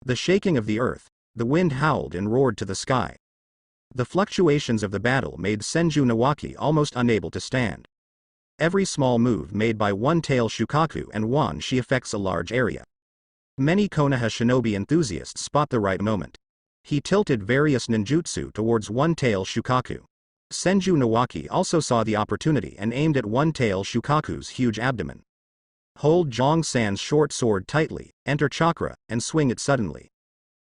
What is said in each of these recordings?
The shaking of the earth, the wind howled and roared to the sky. The fluctuations of the battle made Senju Nawaki almost unable to stand. Every small move made by One-Tail Shukaku and Wan Shi affects a large area. Many Konoha shinobi enthusiasts spot the right moment. He tilted various ninjutsu towards One-Tail Shukaku. Senju Nawaki also saw the opportunity and aimed at One-Tail Shukaku's huge abdomen. Hold Zhong-san's short sword tightly, enter chakra, and swing it suddenly.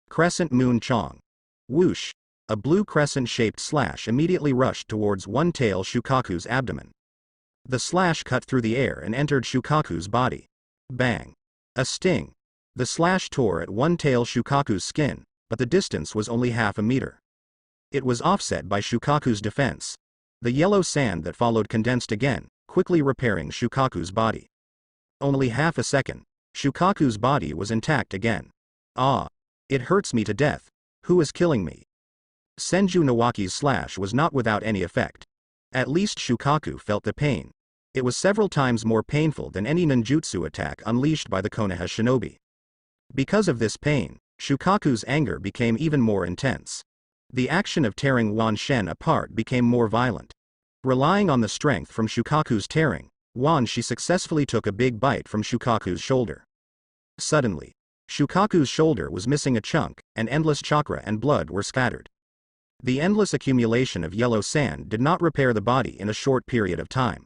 Crescent Moon Chong. Whoosh! A blue crescent-shaped slash immediately rushed towards One-Tail Shukaku's abdomen. The slash cut through the air and entered Shukaku's body. Bang! A sting. The slash tore at One-Tail Shukaku's skin, but the distance was only half a meter. It was offset by Shukaku's defense. The yellow sand that followed condensed again, quickly repairing Shukaku's body. Only half a second. Shukaku's body was intact again. Ah! It hurts me to death. Who is killing me? Senju Nawaki's slash was not without any effect. At least Shukaku felt the pain. It was several times more painful than any ninjutsu attack unleashed by the Konoha shinobi. Because of this pain, Shukaku's anger became even more intense. The action of tearing Wan Shen apart became more violent. Relying on the strength from Shukaku's tearing, Wan Shi successfully took a big bite from Shukaku's shoulder. Suddenly, Shukaku's shoulder was missing a chunk, and endless chakra and blood were scattered. The endless accumulation of yellow sand did not repair the body in a short period of time.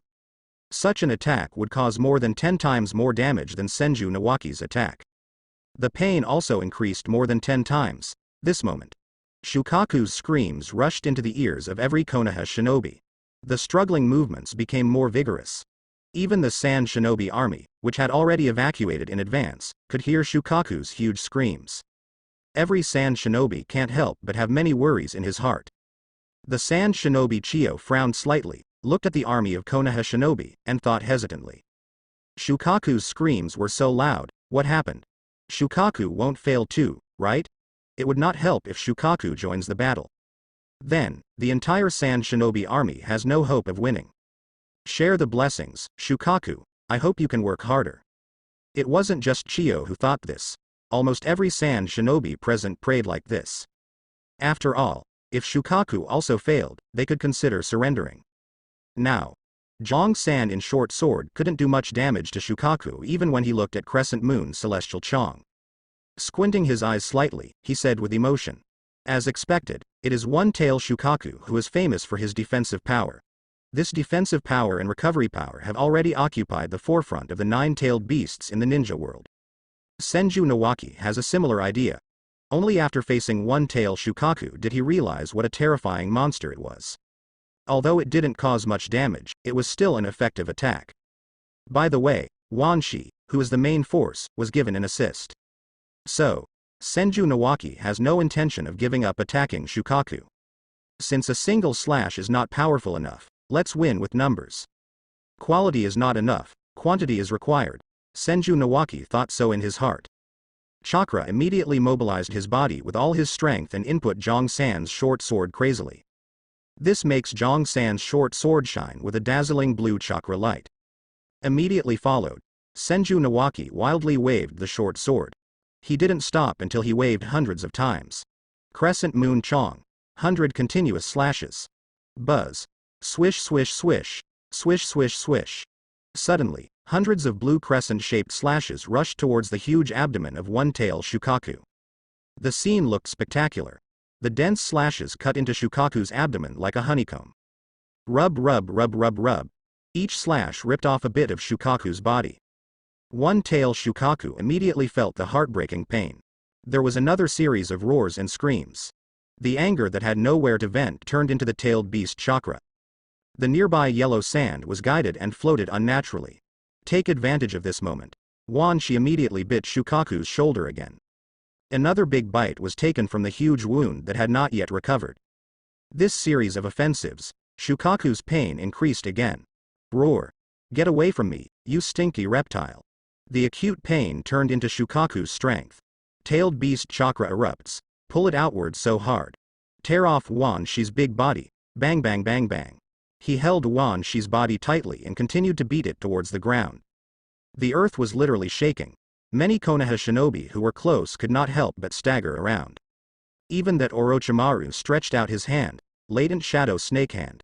Such an attack would cause more than 10 times more damage than Senju Nawaki's attack. The pain also increased more than 10 times. This moment, Shukaku's screams rushed into the ears of every Konoha shinobi. The struggling movements became more vigorous. Even the Sand Shinobi army, which had already evacuated in advance, could hear Shukaku's huge screams. Every Sand Shinobi can't help but have many worries in his heart. The Sand Shinobi Chiyo frowned slightly, looked at the army of Konoha shinobi, and thought hesitantly. Shukaku's screams were so loud, what happened? Shukaku won't fail too, right? It would not help if Shukaku joins the battle. Then, the entire Sand Shinobi army has no hope of winning. Share the blessings, Shukaku, I hope you can work harder. It wasn't just Chiyo who thought this. Almost every Sand Shinobi present prayed like this. After all, if Shukaku also failed, they could consider surrendering. Now, Zhong-san in short sword couldn't do much damage to Shukaku even when he looked at Crescent Moon Celestial Chong. Squinting his eyes slightly, he said with emotion. As expected, it is One-Tail Shukaku who is famous for his defensive power. This defensive power and recovery power have already occupied the forefront of the nine-tailed beasts in the ninja world. Senju Nawaki has a similar idea. Only after facing One-Tail Shukaku did he realize what a terrifying monster it was. Although it didn't cause much damage, it was still an effective attack. By the way, Wan Shi, who is the main force, was given an assist. So, Senju Nawaki has no intention of giving up attacking Shukaku. Since a single slash is not powerful enough, let's win with numbers. Quality is not enough, quantity is required. Senju Nawaki thought so in his heart. Chakra immediately mobilized his body with all his strength and input Zhong-san's short sword crazily. This makes Zhong-san's short sword shine with a dazzling blue chakra light. Immediately followed, Senju Nawaki wildly waved the short sword. He didn't stop until he waved hundreds of times. Crescent Moon Chong. 100 continuous slashes. Buzz. Swish swish swish. Swish swish swish. Suddenly, hundreds of blue crescent-shaped slashes rushed towards the huge abdomen of One-Tail Shukaku. The scene looked spectacular. The dense slashes cut into Shukaku's abdomen like a honeycomb. Rub rub rub rub rub. Each slash ripped off a bit of Shukaku's body. One-Tail Shukaku immediately felt the heartbreaking pain. There was another series of roars and screams. The anger that had nowhere to vent turned into the tailed beast chakra. The nearby yellow sand was guided and floated unnaturally. Take advantage of this moment. Wan Shi immediately bit Shukaku's shoulder again. Another big bite was taken from the huge wound that had not yet recovered. This series of offensives, Shukaku's pain increased again. Roar. Get away from me, you stinky reptile. The acute pain turned into Shukaku's strength. Tailed beast chakra erupts. Pull it outward so hard. Tear off Wan Shi's big body. Bang bang bang bang. He held Wan Shi's body tightly and continued to beat it towards the ground. The earth was literally shaking. Many Konoha shinobi who were close could not help but stagger around. Even that Orochimaru stretched out his hand, latent shadow snake hand.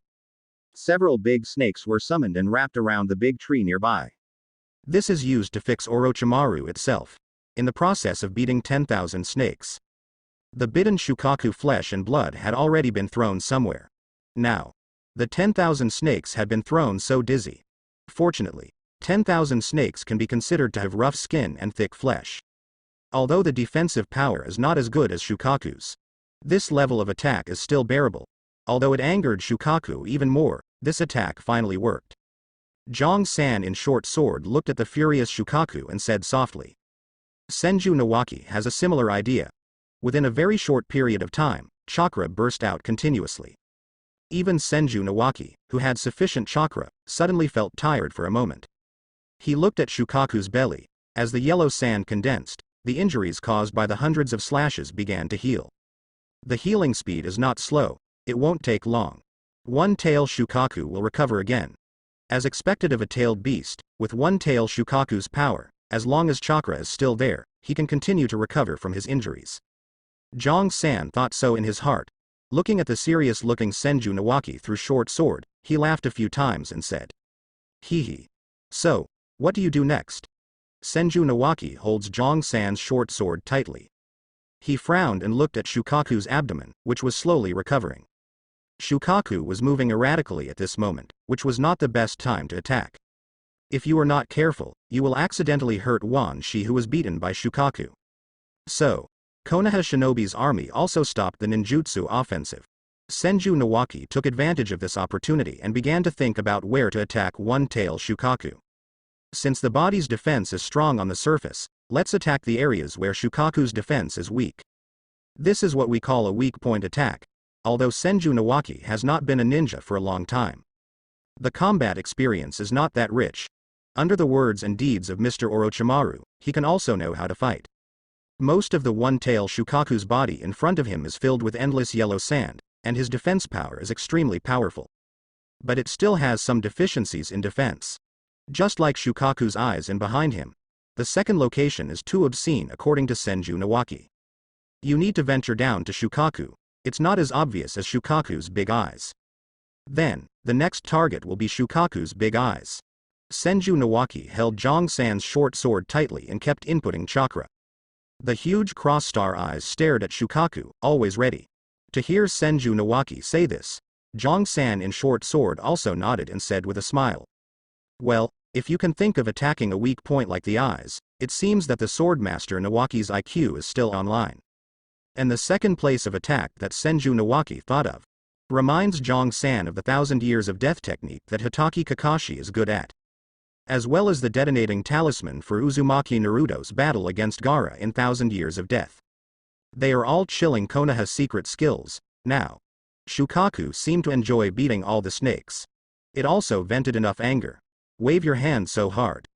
Several big snakes were summoned and wrapped around the big tree nearby. This is used to fix Orochimaru itself, in the process of beating 10,000 snakes. The bitten Shukaku flesh and blood had already been thrown somewhere. Now, the 10,000 snakes had been thrown so dizzy. Fortunately, 10,000 snakes can be considered to have rough skin and thick flesh. Although the defensive power is not as good as Shukaku's, this level of attack is still bearable. Although it angered Shukaku even more, this attack finally worked. Jong-san in short sword looked at the furious Shukaku and said softly. Senju Nawaki has a similar idea. Within a very short period of time, chakra burst out continuously. Even Senju Nawaki, who had sufficient chakra, suddenly felt tired for a moment. He looked at Shukaku's belly. As the yellow sand condensed, the injuries caused by the hundreds of slashes began to heal. The healing speed is not slow, it won't take long. One-tail Shukaku will recover again. As expected of a tailed beast, with one-tail Shukaku's power, as long as chakra is still there, he can continue to recover from his injuries. Jong-san thought so in his heart. Looking at the serious-looking Senju Nawaki through short sword, he laughed a few times and said. Hee hee. So, what do you do next? Senju Nawaki holds Jong-san's short sword tightly. He frowned and looked at Shukaku's abdomen, which was slowly recovering. Shukaku was moving erratically at this moment, which was not the best time to attack. If you are not careful, you will accidentally hurt Wan Shi, who was beaten by Shukaku. So, Konoha Shinobi's army also stopped the ninjutsu offensive. Senju Nawaki took advantage of this opportunity and began to think about where to attack one-tail Shukaku. Since the body's defense is strong on the surface, let's attack the areas where Shukaku's defense is weak. This is what we call a weak point attack, although Senju Nawaki has not been a ninja for a long time. The combat experience is not that rich. Under the words and deeds of Mr. Orochimaru, he can also know how to fight. Most of the one-tail Shukaku's body in front of him is filled with endless yellow sand, and his defense power is extremely powerful. But it still has some deficiencies in defense. Just like Shukaku's eyes and behind him, the second location is too obscene according to Senju Nawaki. You need to venture down to Shukaku. It's not as obvious as Shukaku's big eyes. Then, the next target will be Shukaku's big eyes. Senju Nawaki held Jong-san's short sword tightly and kept inputting chakra. The huge cross-star eyes stared at Shukaku, always ready. To hear Senju Nawaki say this, Jong-san in short sword also nodded and said with a smile. Well, if you can think of attacking a weak point like the eyes, it seems that the swordmaster Nawaki's IQ is still online. And the second place of attack that Senju Nawaki thought of reminds Jong-san of the 1,000 Years of Death technique that Hitaki Kakashi is good at, as well as the detonating talisman for Uzumaki Naruto's battle against Gaara in 1,000 Years of Death. They are all chilling Konoha's secret skills. Now, Shukaku seemed to enjoy beating all the snakes. It also vented enough anger. Wave your hand so hard.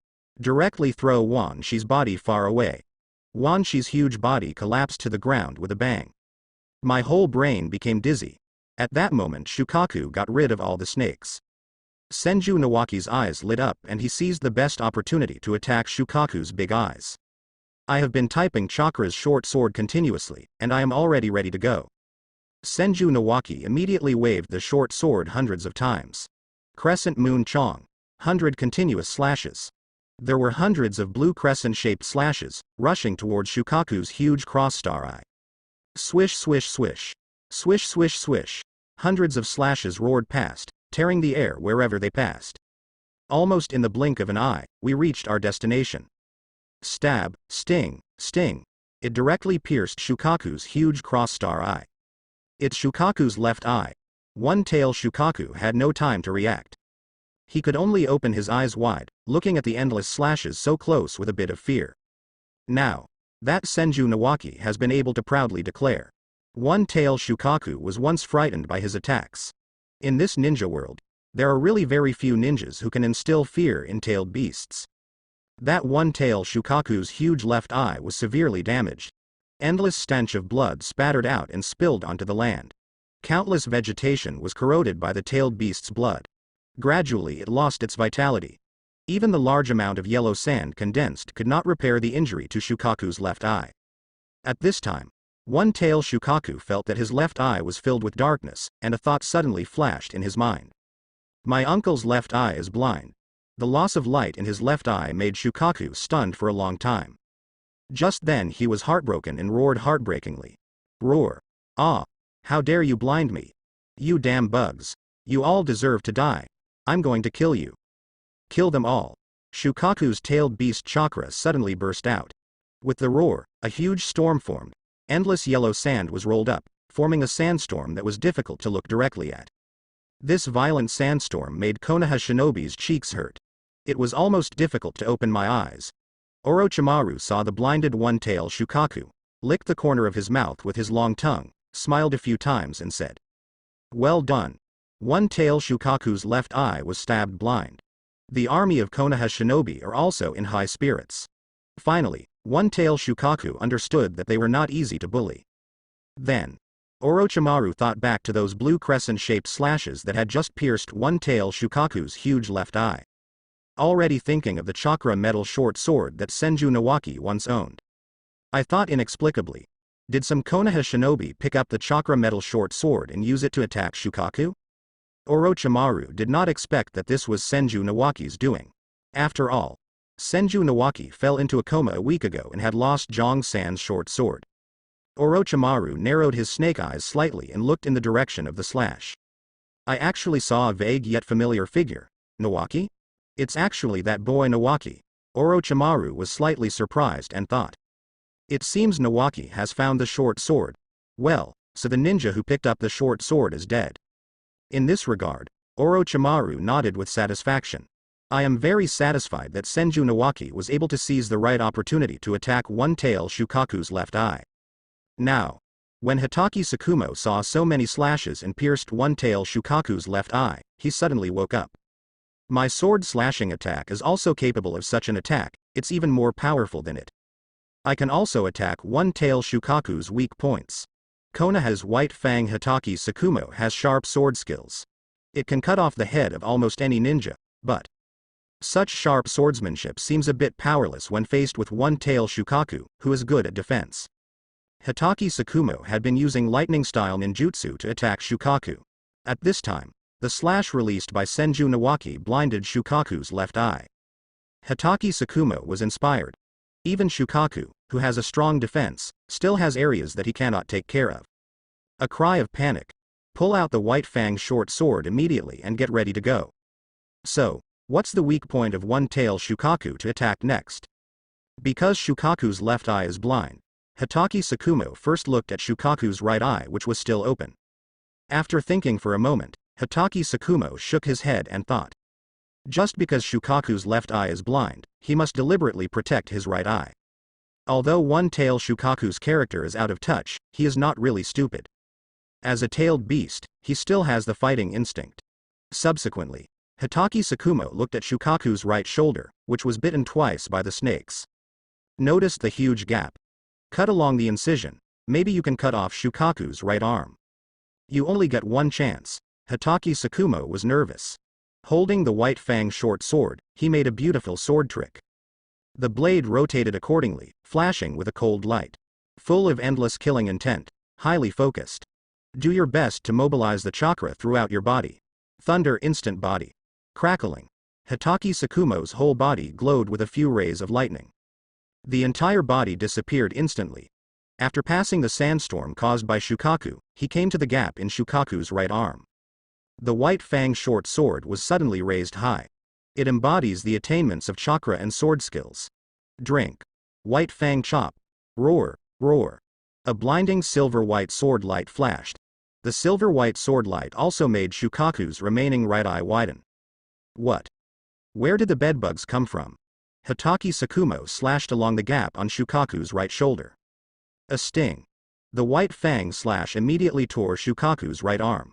Directly throw Wan Shi's body far away. Wan Shi's huge body collapsed to the ground with a bang. My whole brain became dizzy. At that moment Shukaku got rid of all the snakes. Senju Nawaki's eyes lit up and he seized the best opportunity to attack Shukaku's big eyes. I have been typing Chakra's short sword continuously, and I am already ready to go. Senju Nawaki immediately waved the short sword hundreds of times. Crescent Moon Chong. 100 continuous slashes. There were hundreds of blue crescent-shaped slashes, rushing towards Shukaku's huge cross-star eye. Swish swish swish. Swish swish swish. Hundreds of slashes roared past, tearing the air wherever they passed. Almost in the blink of an eye, we reached our destination. Stab, sting, sting. It directly pierced Shukaku's huge cross-star eye. It's Shukaku's left eye. One-tail Shukaku had no time to react. He could only open his eyes wide, looking at the endless slashes so close with a bit of fear. Now, that Senju Nawaki has been able to proudly declare. One-tail Shukaku was once frightened by his attacks. In this ninja world, there are really very few ninjas who can instill fear in tailed beasts. That one-tail Shukaku's huge left eye was severely damaged. Endless stench of blood spattered out and spilled onto the land. Countless vegetation was corroded by the tailed beast's blood. Gradually it lost its vitality. Even the large amount of yellow sand condensed could not repair the injury to Shukaku's left eye. At this time, One-Tail Shukaku felt that his left eye was filled with darkness, and a thought suddenly flashed in his mind. My uncle's left eye is blind. The loss of light in his left eye made Shukaku stunned for a long time. Just then he was heartbroken and roared heartbreakingly. Roar. Ah! How dare you blind me? You damn bugs. You all deserve to die. I'm going to kill you. Kill them all. Shukaku's tailed beast chakra suddenly burst out. With the roar, a huge storm formed. Endless yellow sand was rolled up, forming a sandstorm that was difficult to look directly at. This violent sandstorm made Konoha Shinobi's cheeks hurt. It was almost difficult to open my eyes. Orochimaru saw the blinded One-Tail Shukaku, licked the corner of his mouth with his long tongue, smiled a few times and said, "Well done." One-Tail Shukaku's left eye was stabbed blind. The army of Konoha Shinobi are also in high spirits. Finally, One-Tail Shukaku understood that they were not easy to bully. Then, Orochimaru thought back to those blue crescent-shaped slashes that had just pierced One-Tail Shukaku's huge left eye. Already thinking of the chakra metal short sword that Senju Nawaki once owned. I thought inexplicably. Did some Konoha Shinobi pick up the chakra metal short sword and use it to attack Shukaku? Orochimaru did not expect that this was Senju Nawaki's doing. After all, Senju Nawaki fell into a coma a week ago and had lost Jong San's short sword. Orochimaru narrowed his snake eyes slightly and looked in the direction of the slash. I actually saw a vague yet familiar figure. Nawaki? It's actually that boy Nawaki. Orochimaru was slightly surprised and thought. It seems Nawaki has found the short sword. Well, so the ninja who picked up the short sword is dead. In this regard, Orochimaru nodded with satisfaction. I am very satisfied that Senju Nawaki was able to seize the right opportunity to attack One-Tail Shukaku's left eye. Now, when Hitaki Tsukumo saw so many slashes and pierced One-Tail Shukaku's left eye, he suddenly woke up. My sword slashing attack is also capable of such an attack, it's even more powerful than it. I can also attack One-Tail Shukaku's weak points. Konoha's White Fang Hitaki Tsukumo has sharp sword skills. It can cut off the head of almost any ninja, but such sharp swordsmanship seems a bit powerless when faced with One-Tail Shukaku, who is good at defense. Hitaki Tsukumo had been using lightning-style ninjutsu to attack Shukaku. At this time, the slash released by Senju Nawaki blinded Shukaku's left eye. Hitaki Tsukumo was inspired. Even Shukaku, who has a strong defense, still has areas that he cannot take care of. A cry of panic. Pull out the White Fang short sword immediately and get ready to go. So, what's the weak point of One-Tail Shukaku to attack next? Because Shukaku's left eye is blind, Hitaki Tsukumo first looked at Shukaku's right eye, which was still open. After thinking for a moment, Hitaki Tsukumo shook his head and thought. Just because Shukaku's left eye is blind, he must deliberately protect his right eye. Although One-Tail Shukaku's character is out of touch, he is not really stupid. As a tailed beast, he still has the fighting instinct. Subsequently, Hitaki Tsukumo looked at Shukaku's right shoulder, which was bitten twice by the snakes. Notice the huge gap. Cut along the incision, maybe you can cut off Shukaku's right arm. You only get one chance. Hitaki Tsukumo was nervous. Holding the White Fang short sword, he made a beautiful sword trick. The blade rotated accordingly, flashing with a cold light. Full of endless killing intent, highly focused. Do your best to mobilize the chakra throughout your body. Thunder instant body. Crackling. Hitaki Tsukumo's whole body glowed with a few rays of lightning. The entire body disappeared instantly. After passing the sandstorm caused by Shukaku, he came to the gap in Shukaku's right arm. The White Fang short sword was suddenly raised high. It embodies the attainments of chakra and sword skills. Drink. White Fang chop. Roar, roar. A blinding silver-white sword light flashed. The silver-white sword light also made Shukaku's remaining right eye widen. What? Where did the bedbugs come from? Hitaki Tsukumo slashed along the gap on Shukaku's right shoulder. A sting. The White Fang slash immediately tore Shukaku's right arm.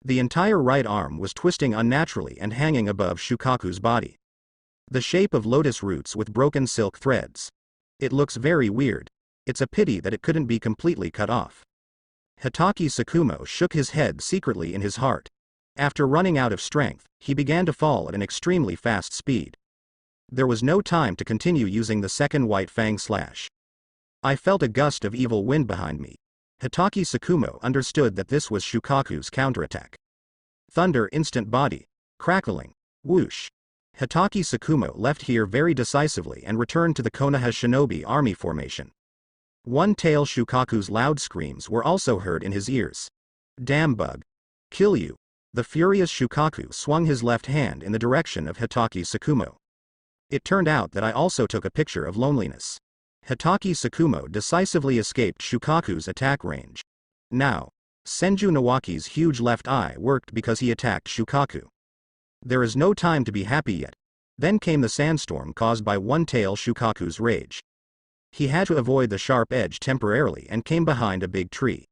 The entire right arm was twisting unnaturally and hanging above Shukaku's body. The shape of lotus roots with broken silk threads. It looks very weird. It's a pity that it couldn't be completely cut off. Hitaki Tsukumo shook his head secretly in his heart. After running out of strength, he began to fall at an extremely fast speed. There was no time to continue using the second white fang slash. I felt a gust of evil wind behind me. Hitaki Sakumo understood that this was Shukaku's counterattack. Thunder, instant body. Crackling. Whoosh. Hitaki Sakumo left here very decisively and returned to the Konoha shinobi army formation. One-tail Shukaku's loud screams were also heard in his ears. Damn bug. Kill you. The furious Shukaku swung his left hand in the direction of Hitaki Sakumo. It turned out that I also took a picture of loneliness. Hitaki Sakumo decisively escaped Shukaku's attack range. Now, Senju Nawaki's huge left eye worked because he attacked Shukaku. There is no time to be happy yet. Then came the sandstorm caused by one-tail Shukaku's rage. He had to avoid the sharp edge temporarily and came behind a big tree.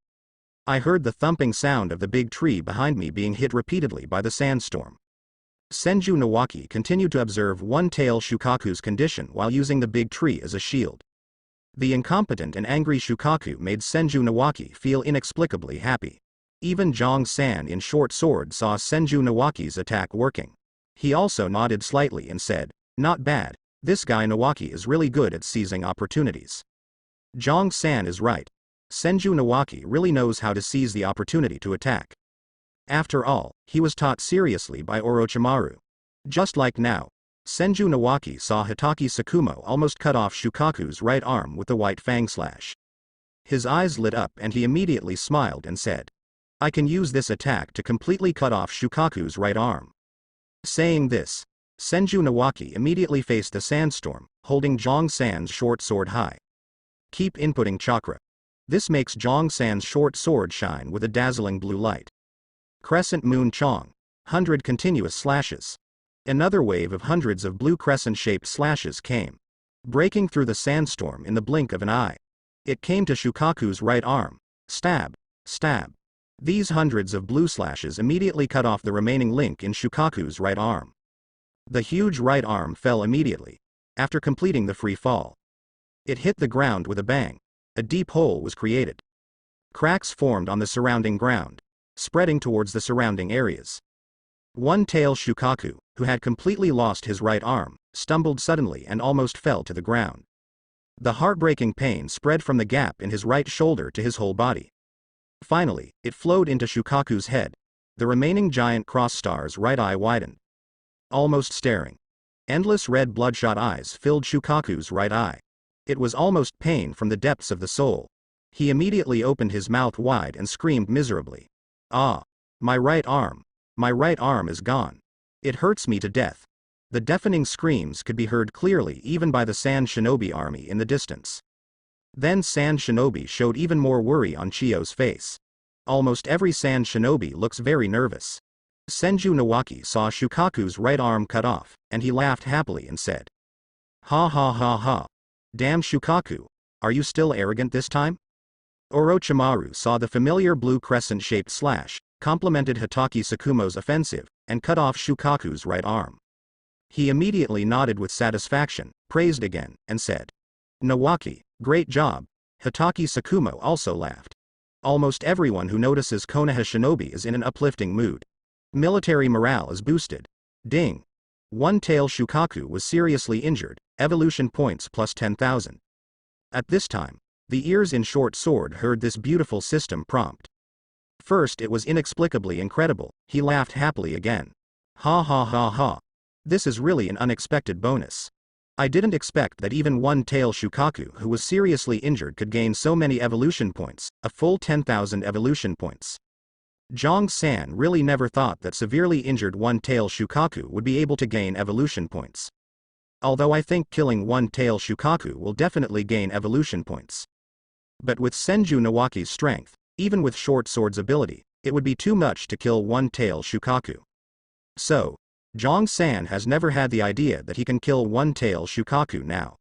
I heard the thumping sound of the big tree behind me being hit repeatedly by the sandstorm. Senju Nawaki continued to observe one-tail Shukaku's condition while using the big tree as a shield. The incompetent and angry Shukaku made Senju Nawaki feel inexplicably happy. Even Jong-san in short sword saw Senju Nawaki's attack working. He also nodded slightly and said, "Not bad, this guy Nawaki is really good at seizing opportunities." Jong-san is right. Senju Nawaki really knows how to seize the opportunity to attack. After all, he was taught seriously by Orochimaru. Just like now, Senju Nawaki saw Hitaki Sakumo almost cut off Shukaku's right arm with the white fang slash. His eyes lit up and he immediately smiled and said, "I can use this attack to completely cut off Shukaku's right arm." Saying this, Senju Nawaki immediately faced the sandstorm, holding Jong-san's short sword high. Keep inputting chakra. This makes Jong-san's short sword shine with a dazzling blue light. Crescent Moon Chong. 100 continuous slashes. Another wave of hundreds of blue crescent-shaped slashes came, breaking through the sandstorm in the blink of an eye. It came to Shukaku's right arm. Stab. Stab. These hundreds of blue slashes immediately cut off the remaining link in Shukaku's right arm. The huge right arm fell immediately, after completing the free fall. It hit the ground with a bang. A deep hole was created. Cracks formed on the surrounding ground, spreading towards the surrounding areas. One-tail Shukaku, who had completely lost his right arm, stumbled suddenly and almost fell to the ground. The heartbreaking pain spread from the gap in his right shoulder to his whole body. Finally, it flowed into Shukaku's head. The remaining giant cross star's right eye widened, almost staring. Endless red bloodshot eyes filled Shukaku's right eye. It was almost pain from the depths of the soul. He immediately opened his mouth wide and screamed miserably. "Ah! My right arm! My right arm is gone. It hurts me to death." The deafening screams could be heard clearly even by the Sand Shinobi army in the distance. Then Sand Shinobi showed even more worry on Chiyo's face. Almost every Sand Shinobi looks very nervous. Senju Nawaki saw Shukaku's right arm cut off, and he laughed happily and said, "Ha ha ha ha. Damn Shukaku, are you still arrogant this time?" Orochimaru saw the familiar blue crescent-shaped slash, complemented Hitaki Sakumo's offensive, and cut off Shukaku's right arm. He immediately nodded with satisfaction, praised again, and said, "Nawaki, great job." Hitaki Sakumo also laughed. Almost everyone who notices Konoha shinobi is in an uplifting mood. Military morale is boosted. Ding. One-tail Shukaku was seriously injured, evolution points plus 10,000. At this time, the ears in short sword heard this beautiful system prompt. First it was inexplicably incredible, he laughed happily again. "Ha ha ha ha. This is really an unexpected bonus. I didn't expect that even one-tail Shukaku who was seriously injured could gain so many evolution points, a full 10,000 evolution points. Jong-san really never thought that severely injured one-tail Shukaku would be able to gain evolution points. Although I think killing one-tail Shukaku will definitely gain evolution points. But with Senju Nawaki's strength, even with short sword's ability, it would be too much to kill one-tail Shukaku. So, Jong-san has never had the idea that he can kill one-tail Shukaku now.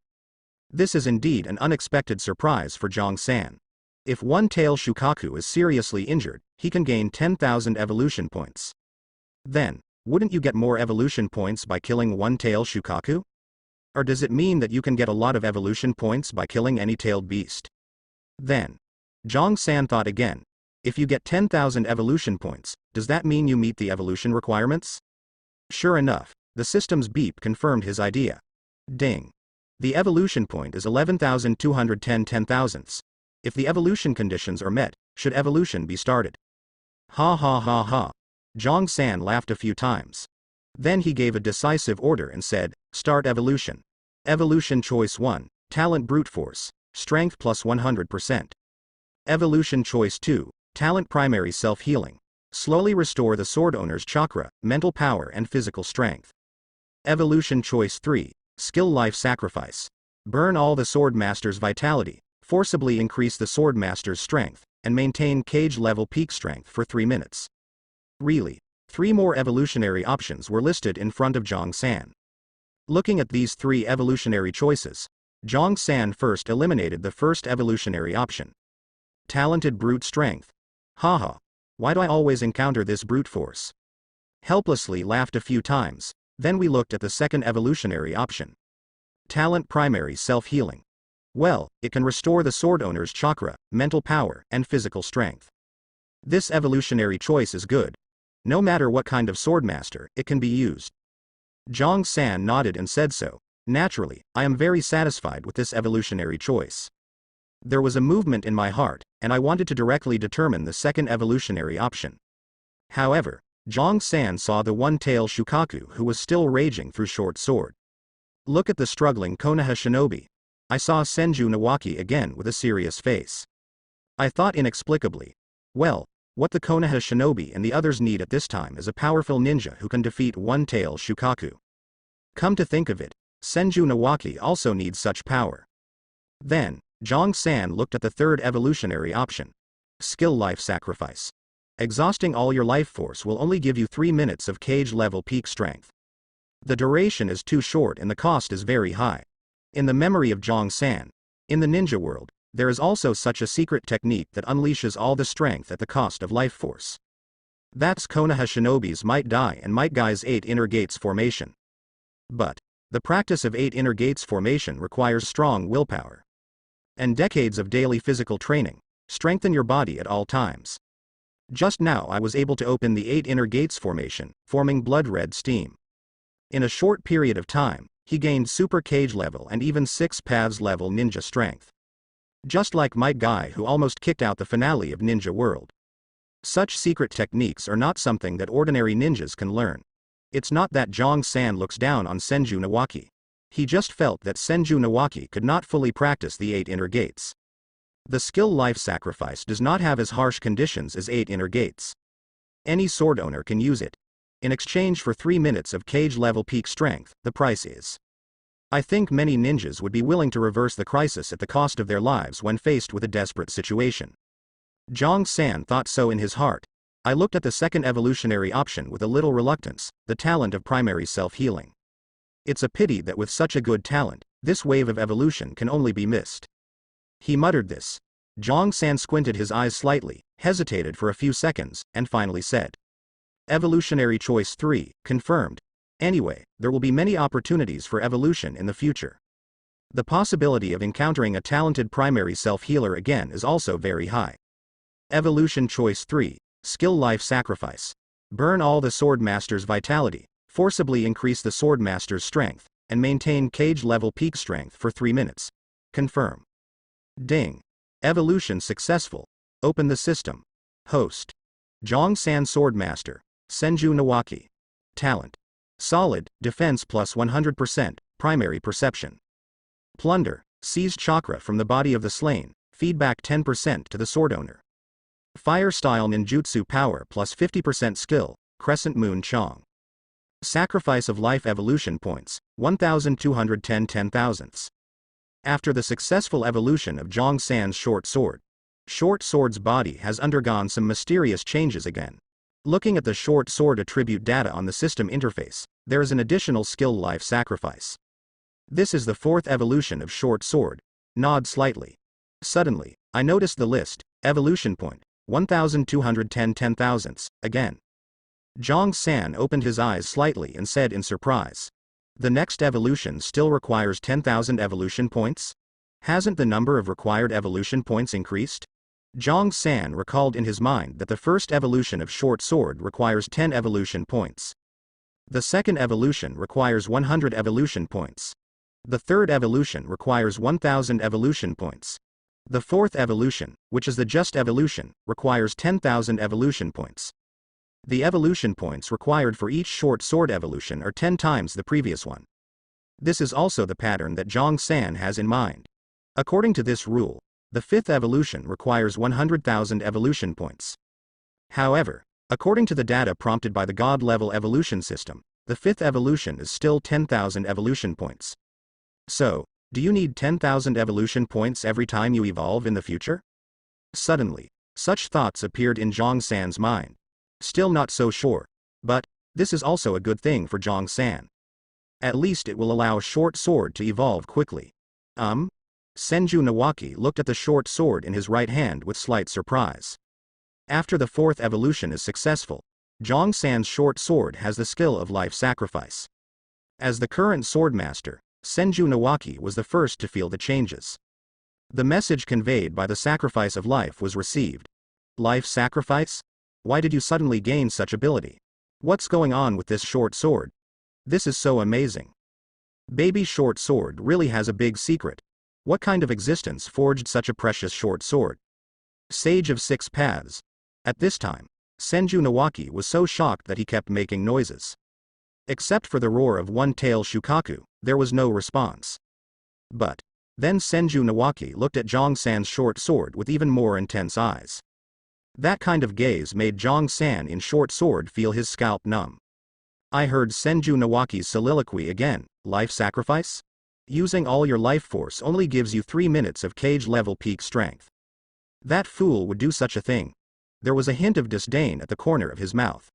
This is indeed an unexpected surprise for Jong-san. If one-tail Shukaku is seriously injured, he can gain 10,000 evolution points. Then, wouldn't you get more evolution points by killing one-tail Shukaku? Or does it mean that you can get a lot of evolution points by killing any tailed beast? Then, Jong-san thought again, if you get 10,000 evolution points, does that mean you meet the evolution requirements? Sure enough, the system's beep confirmed his idea. Ding. The evolution point is 11,210 10,000ths. If the evolution conditions are met, should evolution be started? Ha ha ha ha. Zhang San laughed a few times. Then he gave a decisive order and said, start evolution. Evolution choice 1, talent brute force, strength plus 100%. Evolution choice 2, talent primary self-healing. Slowly restore the sword owner's chakra, mental power and physical strength. Evolution choice 3, skill life sacrifice. Burn all the sword master's vitality, forcibly increase the sword master's strength, and maintain cage level peak strength for 3 minutes. Really, 3 more evolutionary options were listed in front of Zhang San. Looking at these 3 evolutionary choices, Zhang San first eliminated the first evolutionary option. Talented brute strength. Haha. Why do I always encounter this brute force? Helplessly laughed a few times, then we looked at the second evolutionary option. Talent primary self-healing. Well, it can restore the sword owner's chakra, mental power, and physical strength. This evolutionary choice is good. No matter what kind of swordmaster, it can be used. Zhang San nodded and said so. Naturally, I am very satisfied with this evolutionary choice. There was a movement in my heart, and I wanted to directly determine the second evolutionary option. However, Zhang San saw the one-tail Shukaku who was still raging through short sword. Look at the struggling Konoha shinobi. I saw Senju Nawaki again with a serious face. I thought inexplicably, well, what the Konoha shinobi and the others need at this time is a powerful ninja who can defeat one-tail Shukaku. Come to think of it, Senju Nawaki also needs such power. Then, Zhang San looked at the third evolutionary option. Skill life sacrifice. Exhausting all your life force will only give you 3 minutes of cage level peak strength. The duration is too short and the cost is very high. In the memory of Zhang San, in the ninja world, there is also such a secret technique that unleashes all the strength at the cost of life force. That's Konoha shinobi's Might Dai and Might Gai's 8 inner gates formation. But, the practice of 8 inner gates formation requires strong willpower. And decades of daily physical training. Strengthen your body at all times. Just now I was able to open the 8 inner gates formation, forming blood red steam. In a short period of time, he gained super cage level and even 6 paths level ninja strength. Just like Might Gai who almost kicked out the finale of Ninja World. Such secret techniques are not something that ordinary ninjas can learn. It's not that Zhang San looks down on Senju Nawaki. He just felt that Senju Nawaki could not fully practice the 8 inner gates. The skill life sacrifice does not have as harsh conditions as 8 inner gates. Any sword owner can use it. In exchange for 3 minutes of cage level peak strength, the price is. I think many ninjas would be willing to reverse the crisis at the cost of their lives when faced with a desperate situation. Zhang San thought so in his heart. I looked at the second evolutionary option with a little reluctance, the talent of primary self-healing. It's a pity that with such a good talent, this wave of evolution can only be missed. He muttered this. Zhang San squinted his eyes slightly, hesitated for a few seconds, and finally said. Evolutionary choice 3, confirmed. Anyway, there will be many opportunities for evolution in the future. The possibility of encountering a talented primary self-healer again is also very high. Evolution choice 3, skill life sacrifice. Burn all the sword master's vitality, forcibly increase the sword master's strength, and maintain cage level peak strength for 3 minutes. Confirm. Ding. Evolution successful. Open the system. Host. Zhang San Swordmaster. Senju Nawaki. Talent. Solid, defense plus 100%, primary perception. Plunder, seize chakra from the body of the slain, feedback 10% to the sword owner. Fire style ninjutsu power plus 50% skill, crescent moon chong. Sacrifice of life evolution points, 1,210 10,000ths. After the successful evolution of Zhang San's short sword's body has undergone some mysterious changes again. Looking at the short sword attribute data on the system interface, there is an additional skill life sacrifice. This is the 4th evolution of short sword. Nod slightly. Suddenly, I noticed the list, evolution point, 1,210 10,000ths, again. Zhang San opened his eyes slightly and said in surprise. The next evolution still requires 10,000 evolution points? Hasn't the number of required evolution points increased? Zhang San recalled in his mind that the first evolution of short sword requires 10 evolution points. The second evolution requires 100 evolution points. The third evolution requires 1000 evolution points. The fourth evolution, which is the just evolution, requires 10,000 evolution points. The evolution points required for each short sword evolution are 10 times the previous one. This is also the pattern that Zhang San has in mind. According to this rule, the fifth evolution requires 100,000 evolution points. However, according to the data prompted by the God-level evolution system, the fifth evolution is still 10,000 evolution points. So, do you need 10,000 evolution points every time you evolve in the future? Suddenly, such thoughts appeared in Zhang San's mind. Still not so sure. But, this is also a good thing for Zhang San. At least it will allow short sword to evolve quickly. Senju Nawaki looked at the short sword in his right hand with slight surprise. After the fourth evolution is successful, Zhang San's short sword has the skill of life sacrifice. As the current swordmaster, Senju Nawaki was the first to feel the changes. The message conveyed by the sacrifice of life was received. Life sacrifice? Why did you suddenly gain such ability? What's going on with this short sword? This is so amazing. Baby short sword really has a big secret. What kind of existence forged such a precious short sword? Sage of Six Paths. At this time, Senju Nawaki was so shocked that he kept making noises. Except for the roar of one-tail Shukaku, there was no response. But, then Senju Nawaki looked at Zhang San's short sword with even more intense eyes. That kind of gaze made Zhang San in short sword feel his scalp numb. I heard Senju Nawaki's soliloquy again. Life sacrifice? Using all your life force only gives you 3 minutes of cage-level peak strength. That fool would do such a thing. There was a hint of disdain at the corner of his mouth.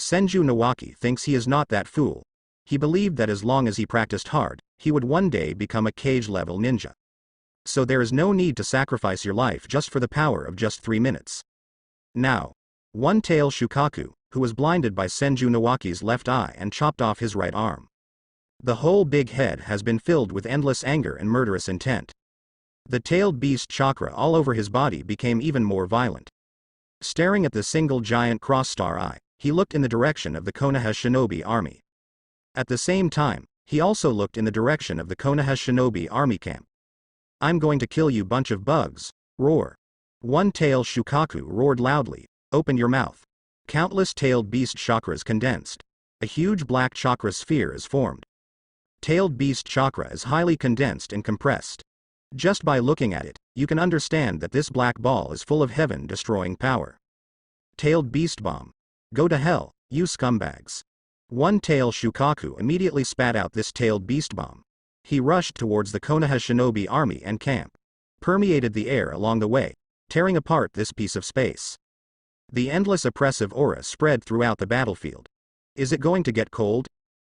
Senju Nawaki thinks he is not that fool. He believed that as long as he practiced hard, he would one day become a cage-level ninja. So there is no need to sacrifice your life just for the power of just 3 minutes. Now, one-tail Shukaku, who was blinded by Senju Nawaki's left eye and chopped off his right arm. The whole big head has been filled with endless anger and murderous intent. The tailed beast chakra all over his body became even more violent. Staring at the single giant cross-star eye, he looked in the direction of the Konoha shinobi army. At the same time, he also looked in the direction of the Konoha shinobi army camp. I'm going to kill you bunch of bugs, roar. One-tail Shukaku roared loudly, open your mouth. Countless tailed beast chakras condensed. A huge black chakra sphere is formed. Tailed beast chakra is highly condensed and compressed. Just by looking at it, you can understand that this black ball is full of heaven-destroying power. Tailed beast bomb. Go to hell, you scumbags. One-tail Shukaku immediately spat out this tailed beast bomb. He rushed towards the Konoha shinobi army and camp. Permeated the air along the way, tearing apart this piece of space. The endless oppressive aura spread throughout the battlefield. Is it going to get cold?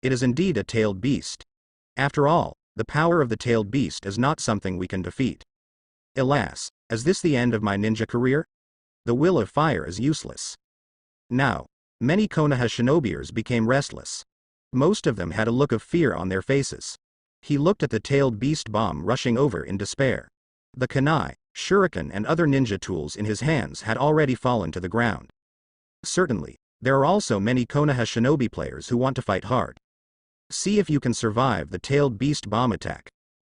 It is indeed a tailed beast. After all, the power of the tailed beast is not something we can defeat. Alas, is this the end of my ninja career? The will of fire is useless. Now, many Konoha shinobiers became restless. Most of them had a look of fear on their faces. He looked at the tailed beast bomb rushing over in despair. The kunai, shuriken and other ninja tools in his hands had already fallen to the ground. Certainly, there are also many Konoha shinobi players who want to fight hard. See if you can survive the tailed beast bomb attack.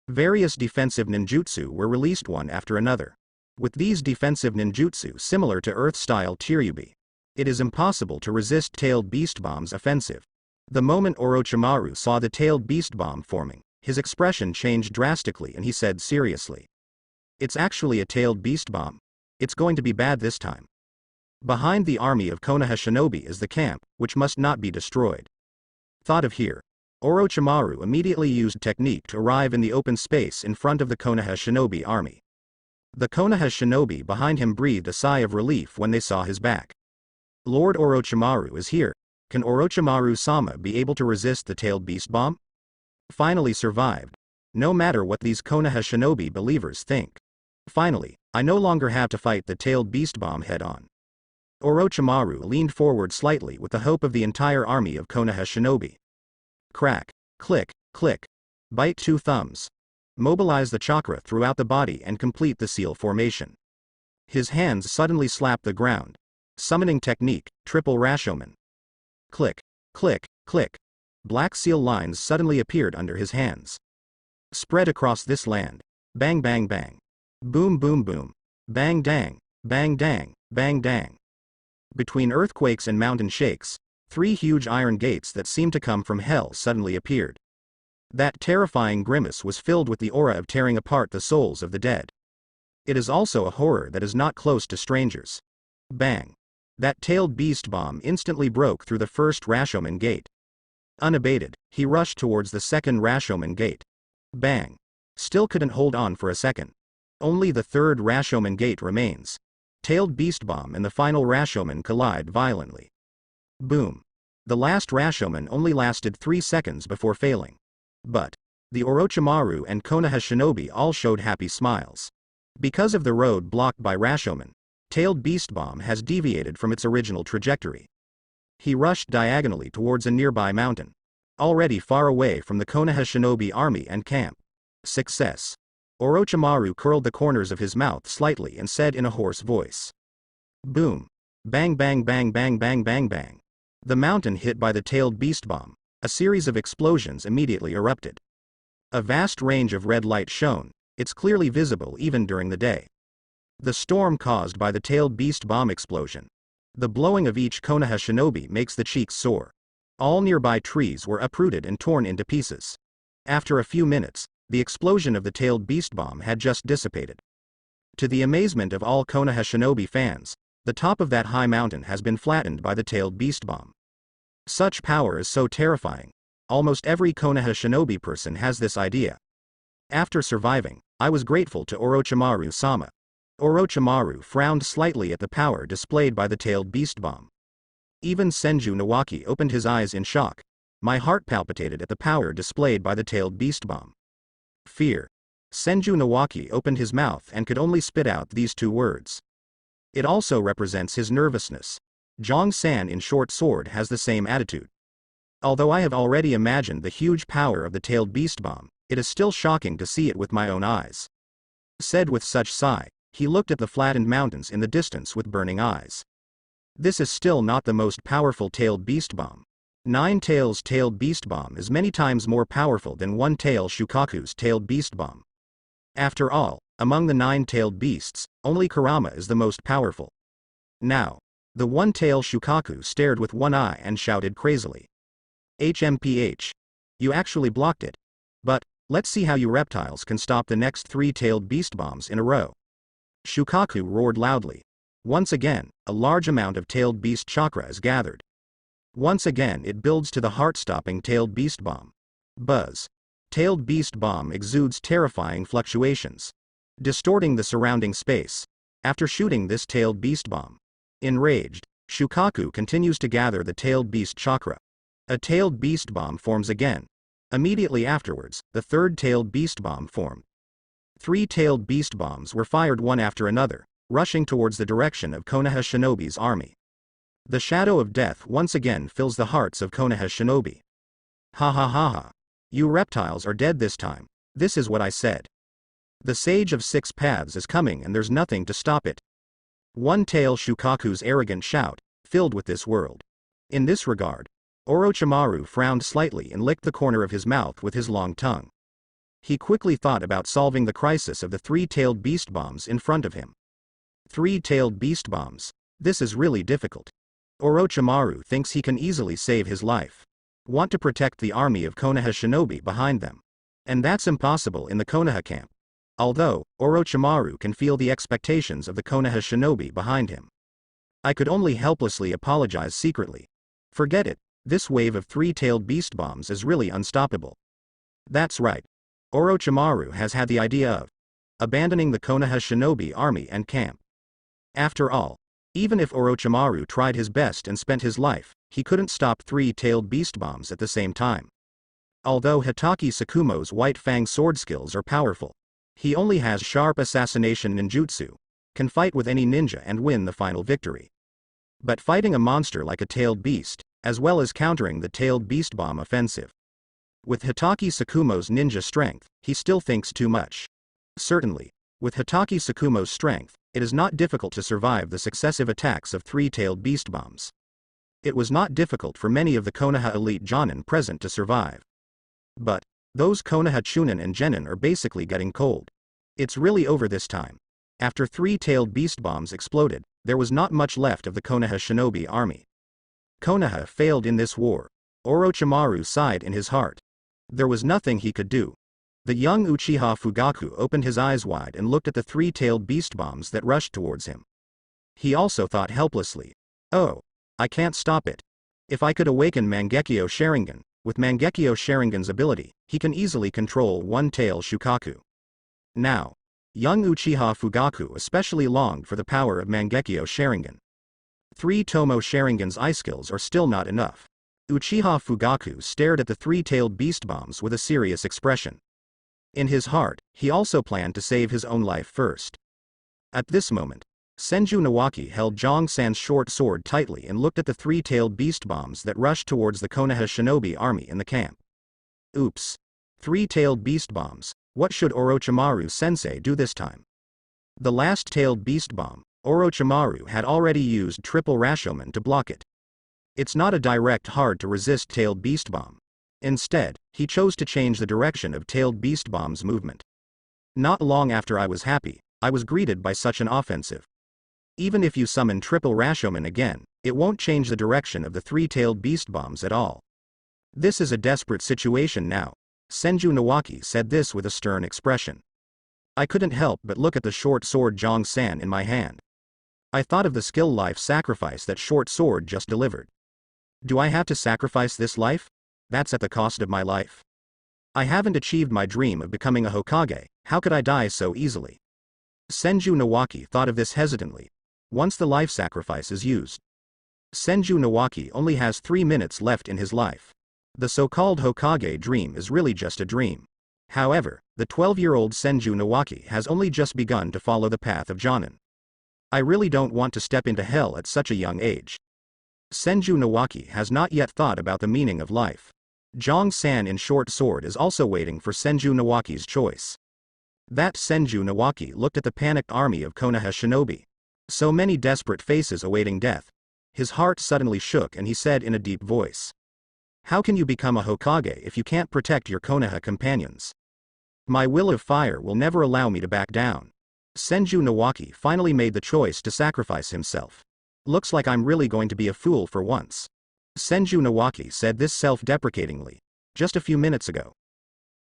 Various defensive ninjutsu were released one after another. With these defensive ninjutsu similar to Earth-style Teryubi, it is impossible to resist tailed beast bomb's offensive. The moment Orochimaru saw the tailed beast bomb forming, his expression changed drastically and he said seriously. It's actually a tailed beast bomb. It's going to be bad this time. Behind the army of Konoha shinobi is the camp, which must not be destroyed. Thought of here. Orochimaru immediately used technique to arrive in the open space in front of the Konoha shinobi army. The Konoha shinobi behind him breathed a sigh of relief when they saw his back. Lord Orochimaru is here. Can Orochimaru-sama be able to resist the tailed beast bomb? Finally survived. No matter what these Konoha shinobi believers think. Finally, I no longer have to fight the tailed beast bomb head-on. Orochimaru leaned forward slightly with the hope of the entire army of Konoha shinobi. Crack, click, click. Bite 2 thumbs. Mobilize the chakra throughout the body and complete the seal formation. His hands suddenly slapped the ground. Summoning technique, triple Rashomon. Click, click, click. Black seal lines suddenly appeared under his hands. spread across this land. Bang bang bang. Boom boom boom. Bang dang, bang dang, bang dang. Between earthquakes and mountain shakes, 3 huge iron gates that seemed to come from hell suddenly appeared. That terrifying grimace was filled with the aura of tearing apart the souls of the dead. It is also a horror that is not close to strangers. Bang. That tailed beast bomb instantly broke through the first Rashomon gate. Unabated, he rushed towards the second Rashomon gate. Bang. Still couldn't hold on for a second. Only the third Rashomon gate remains. Tailed beast bomb and the final Rashomon collide violently. Boom. The last Rashomon only lasted 3 seconds before failing. But the Orochimaru and Konoha shinobi all showed happy smiles. Because of the road blocked by Rashomon, Tailed Beast Bomb has deviated from its original trajectory. He rushed diagonally towards a nearby mountain, already far away from the Konoha shinobi army and camp. Success. Orochimaru curled the corners of his mouth slightly and said in a hoarse voice. Boom. Bang bang bang bang bang bang bang. The mountain hit by the Tailed Beast Bomb. A series of explosions immediately erupted. A vast range of red light shone, it's clearly visible even during the day. The storm caused by the Tailed Beast Bomb explosion. The blowing of each Konoha shinobi makes the cheeks sore. All nearby trees were uprooted and torn into pieces. After a few minutes, the explosion of the Tailed Beast Bomb had just dissipated. To the amazement of all Konoha shinobi fans, the top of that high mountain has been flattened by the Tailed Beast Bomb. Such power is so terrifying. Almost every Konoha shinobi person has this idea. After surviving, I was grateful to Orochimaru-sama. Orochimaru frowned slightly at the power displayed by the Tailed Beast Bomb. Even Senju Nawaki opened his eyes in shock. My heart palpitated at the power displayed by the Tailed Beast Bomb. Fear. Senju Nawaki opened his mouth and could only spit out these 2 words. It also represents his nervousness. Jong-san in Short Sword has the same attitude. Although I have already imagined the huge power of the Tailed Beast Bomb, it is still shocking to see it with my own eyes. Said with such sigh, he looked at the flattened mountains in the distance with burning eyes. This is still not the most powerful Tailed Beast Bomb. 9 Tails Tailed Beast Bomb is many times more powerful than 1 Tail Shukaku's Tailed Beast Bomb. After all, among the 9 tailed beasts, only Kurama is the most powerful. Now, the 1 Tail Shukaku stared with one eye and shouted crazily. HMPH. You actually blocked it. But, let's see how you reptiles can stop the next 3 tailed beast bombs in a row. Shukaku roared loudly. Once again, a large amount of tailed beast chakra is gathered. Once again it builds to the heart-stopping tailed beast bomb. Buzz. Tailed beast bomb exudes terrifying fluctuations, distorting the surrounding space. After shooting this tailed beast bomb, enraged, Shukaku continues to gather the tailed beast chakra. A tailed beast bomb forms again. Immediately afterwards, the 3rd tailed beast bomb formed. 3 tailed beast bombs were fired one after another, rushing towards the direction of Konoha shinobi's army. The shadow of death once again fills the hearts of Konoha shinobi. Ha ha ha ha. You reptiles are dead this time. This is what I said. The Sage of 6 Paths is coming and there's nothing to stop it. 1 Tail Shukaku's arrogant shout, filled with this world. In this regard, Orochimaru frowned slightly and licked the corner of his mouth with his long tongue. He quickly thought about solving the crisis of the 3-tailed beast bombs in front of him. 3-tailed beast bombs. This is really difficult. Orochimaru thinks he can easily save his life. Want to protect the army of Konoha shinobi behind them. And that's impossible in the Konoha camp. Although, Orochimaru can feel the expectations of the Konoha shinobi behind him. I could only helplessly apologize secretly. Forget it, this wave of 3-tailed beast bombs is really unstoppable. That's right. Orochimaru has had the idea of abandoning the Konoha shinobi army and camp. After all, even if Orochimaru tried his best and spent his life, he couldn't stop 3-tailed beast bombs at the same time. Although Hitaki Sakumo's White Fang sword skills are powerful, he only has sharp assassination ninjutsu, can fight with any ninja and win the final victory. But fighting a monster like a tailed beast, as well as countering the tailed beast bomb offensive. With Hitaki Sakumo's ninja strength, he still thinks too much. Certainly, with Hitaki Sakumo's strength, it is not difficult to survive the successive attacks of 3-tailed beast bombs. It was not difficult for many of the Konoha elite Jonin present to survive. But Those Konoha Chunin and Genin are basically getting cold. It's really over this time. After 3-tailed beast bombs exploded, there was not much left of the Konoha shinobi army. Konoha failed in this war. Orochimaru sighed in his heart. There was nothing he could do. The young Uchiha Fugaku opened his eyes wide and looked at the 3-tailed beast bombs that rushed towards him. He also thought helplessly, "Oh, I can't stop it. If I could awaken Mangekyo Sharingan, with Mangekyo Sharingan's ability, he can easily control one-tail Shukaku." Now, young Uchiha Fugaku especially longed for the power of Mangekyo Sharingan. 3 Tomo Sharingan's eye skills are still not enough. Uchiha Fugaku stared at the 3-tailed beast bombs with a serious expression. In his heart, he also planned to save his own life first. At this moment, Senju Nawaki held Jong-san's short sword tightly and looked at the 3-tailed beast bombs that rushed towards the Konoha shinobi army in the camp. Oops. 3-tailed beast bombs, what should Orochimaru-sensei do this time? The last-tailed beast bomb, Orochimaru had already used triple Rashomon to block it. It's not a direct hard-to-resist tailed beast bomb. Instead, he chose to change the direction of tailed beast bomb's movement. Not long after I was happy, I was greeted by such an offensive. Even if you summon triple Rashomon again, it won't change the direction of the 3-tailed beast bombs at all. This is a desperate situation now. Senju Nawaki said this with a stern expression. I couldn't help but look at the short sword Jong-san in my hand. I thought of the skill life sacrifice that short sword just delivered. Do I have to sacrifice this life? That's at the cost of my life. I haven't achieved my dream of becoming a Hokage, how could I die so easily? Senju Nawaki thought of this hesitantly. Once the life sacrifice is used, Senju Nawaki only has 3 minutes left in his life. The so-called Hokage dream is really just a dream. However, the 12-year-old Senju Nawaki has only just begun to follow the path of Jonin. I really don't want to step into hell at such a young age. Senju Nawaki has not yet thought about the meaning of life. Jong-san in short sword is also waiting for Senju Nawaki's choice. That Senju Nawaki looked at the panicked army of Konoha shinobi. So many desperate faces awaiting death. His heart suddenly shook and he said in a deep voice. How can you become a Hokage if you can't protect your Konoha companions? My will of fire will never allow me to back down. Senju Nawaki finally made the choice to sacrifice himself. Looks like I'm really going to be a fool for once. Senju Nawaki said this self-deprecatingly. Just a few minutes ago.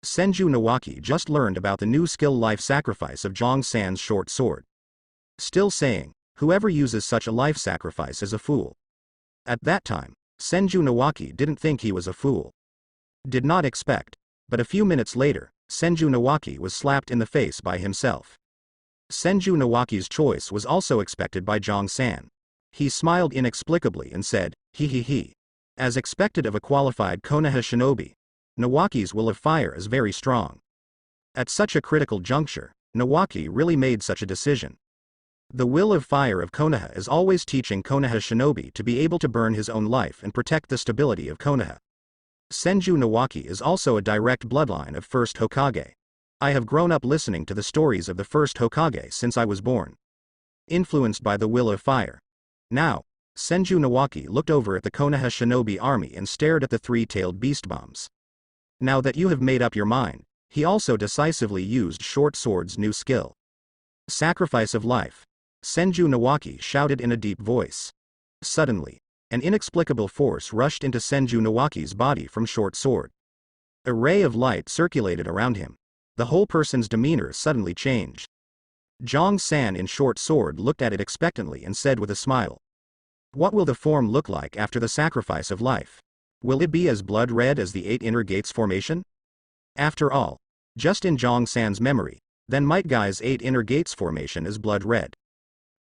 Senju Nawaki just learned about the new skill life sacrifice of Jong-san's short sword. Still saying, whoever uses such a life sacrifice is a fool. At that time, Senju Nawaki didn't think he was a fool. Did not expect, but a few minutes later, Senju Nawaki was slapped in the face by himself. Senju Nawaki's choice was also expected by Jong-san. He smiled inexplicably and said, he. As expected of a qualified Konoha shinobi, Nawaki's will of fire is very strong. At such a critical juncture, Nawaki really made such a decision. The will of fire of Konoha is always teaching Konoha shinobi to be able to burn his own life and protect the stability of Konoha. Senju Nawaki is also a direct bloodline of first Hokage. I have grown up listening to the stories of the first Hokage since I was born. Influenced by the will of fire. Now, Senju Nawaki looked over at the Konoha shinobi army and stared at the 3-tailed beast bombs. Now that you have made up your mind, he also decisively used short sword's new skill. Sacrifice of life. Senju Nawaki shouted in a deep voice. Suddenly, an inexplicable force rushed into Senju Nawaki's body from short sword. A ray of light circulated around him. The whole person's demeanor suddenly changed. Jong-san in short sword looked at it expectantly and said with a smile. What will the form look like after the sacrifice of life? Will it be as blood red as the 8 inner gates formation? After all, just in Jong-san's memory, then Might Guy's 8 inner gates formation is blood red.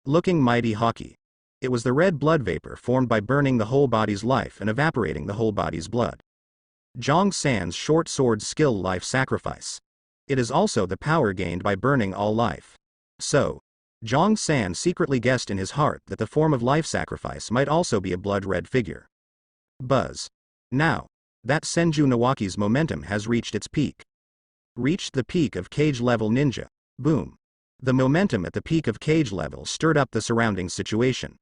Looking mighty haughty. It was the red blood vapor formed by burning the whole body's life and evaporating the whole body's blood. Jong-san's short sword skill life sacrifice. It is also the power gained by burning all life. So, Jong-san secretly guessed in his heart that the form of life sacrifice might also be a blood red figure. Buzz. Now, that Senju Nawaki's momentum has reached its peak. Reached the peak of cage level ninja. Boom. The momentum at the peak of cage level stirred up the surrounding situation.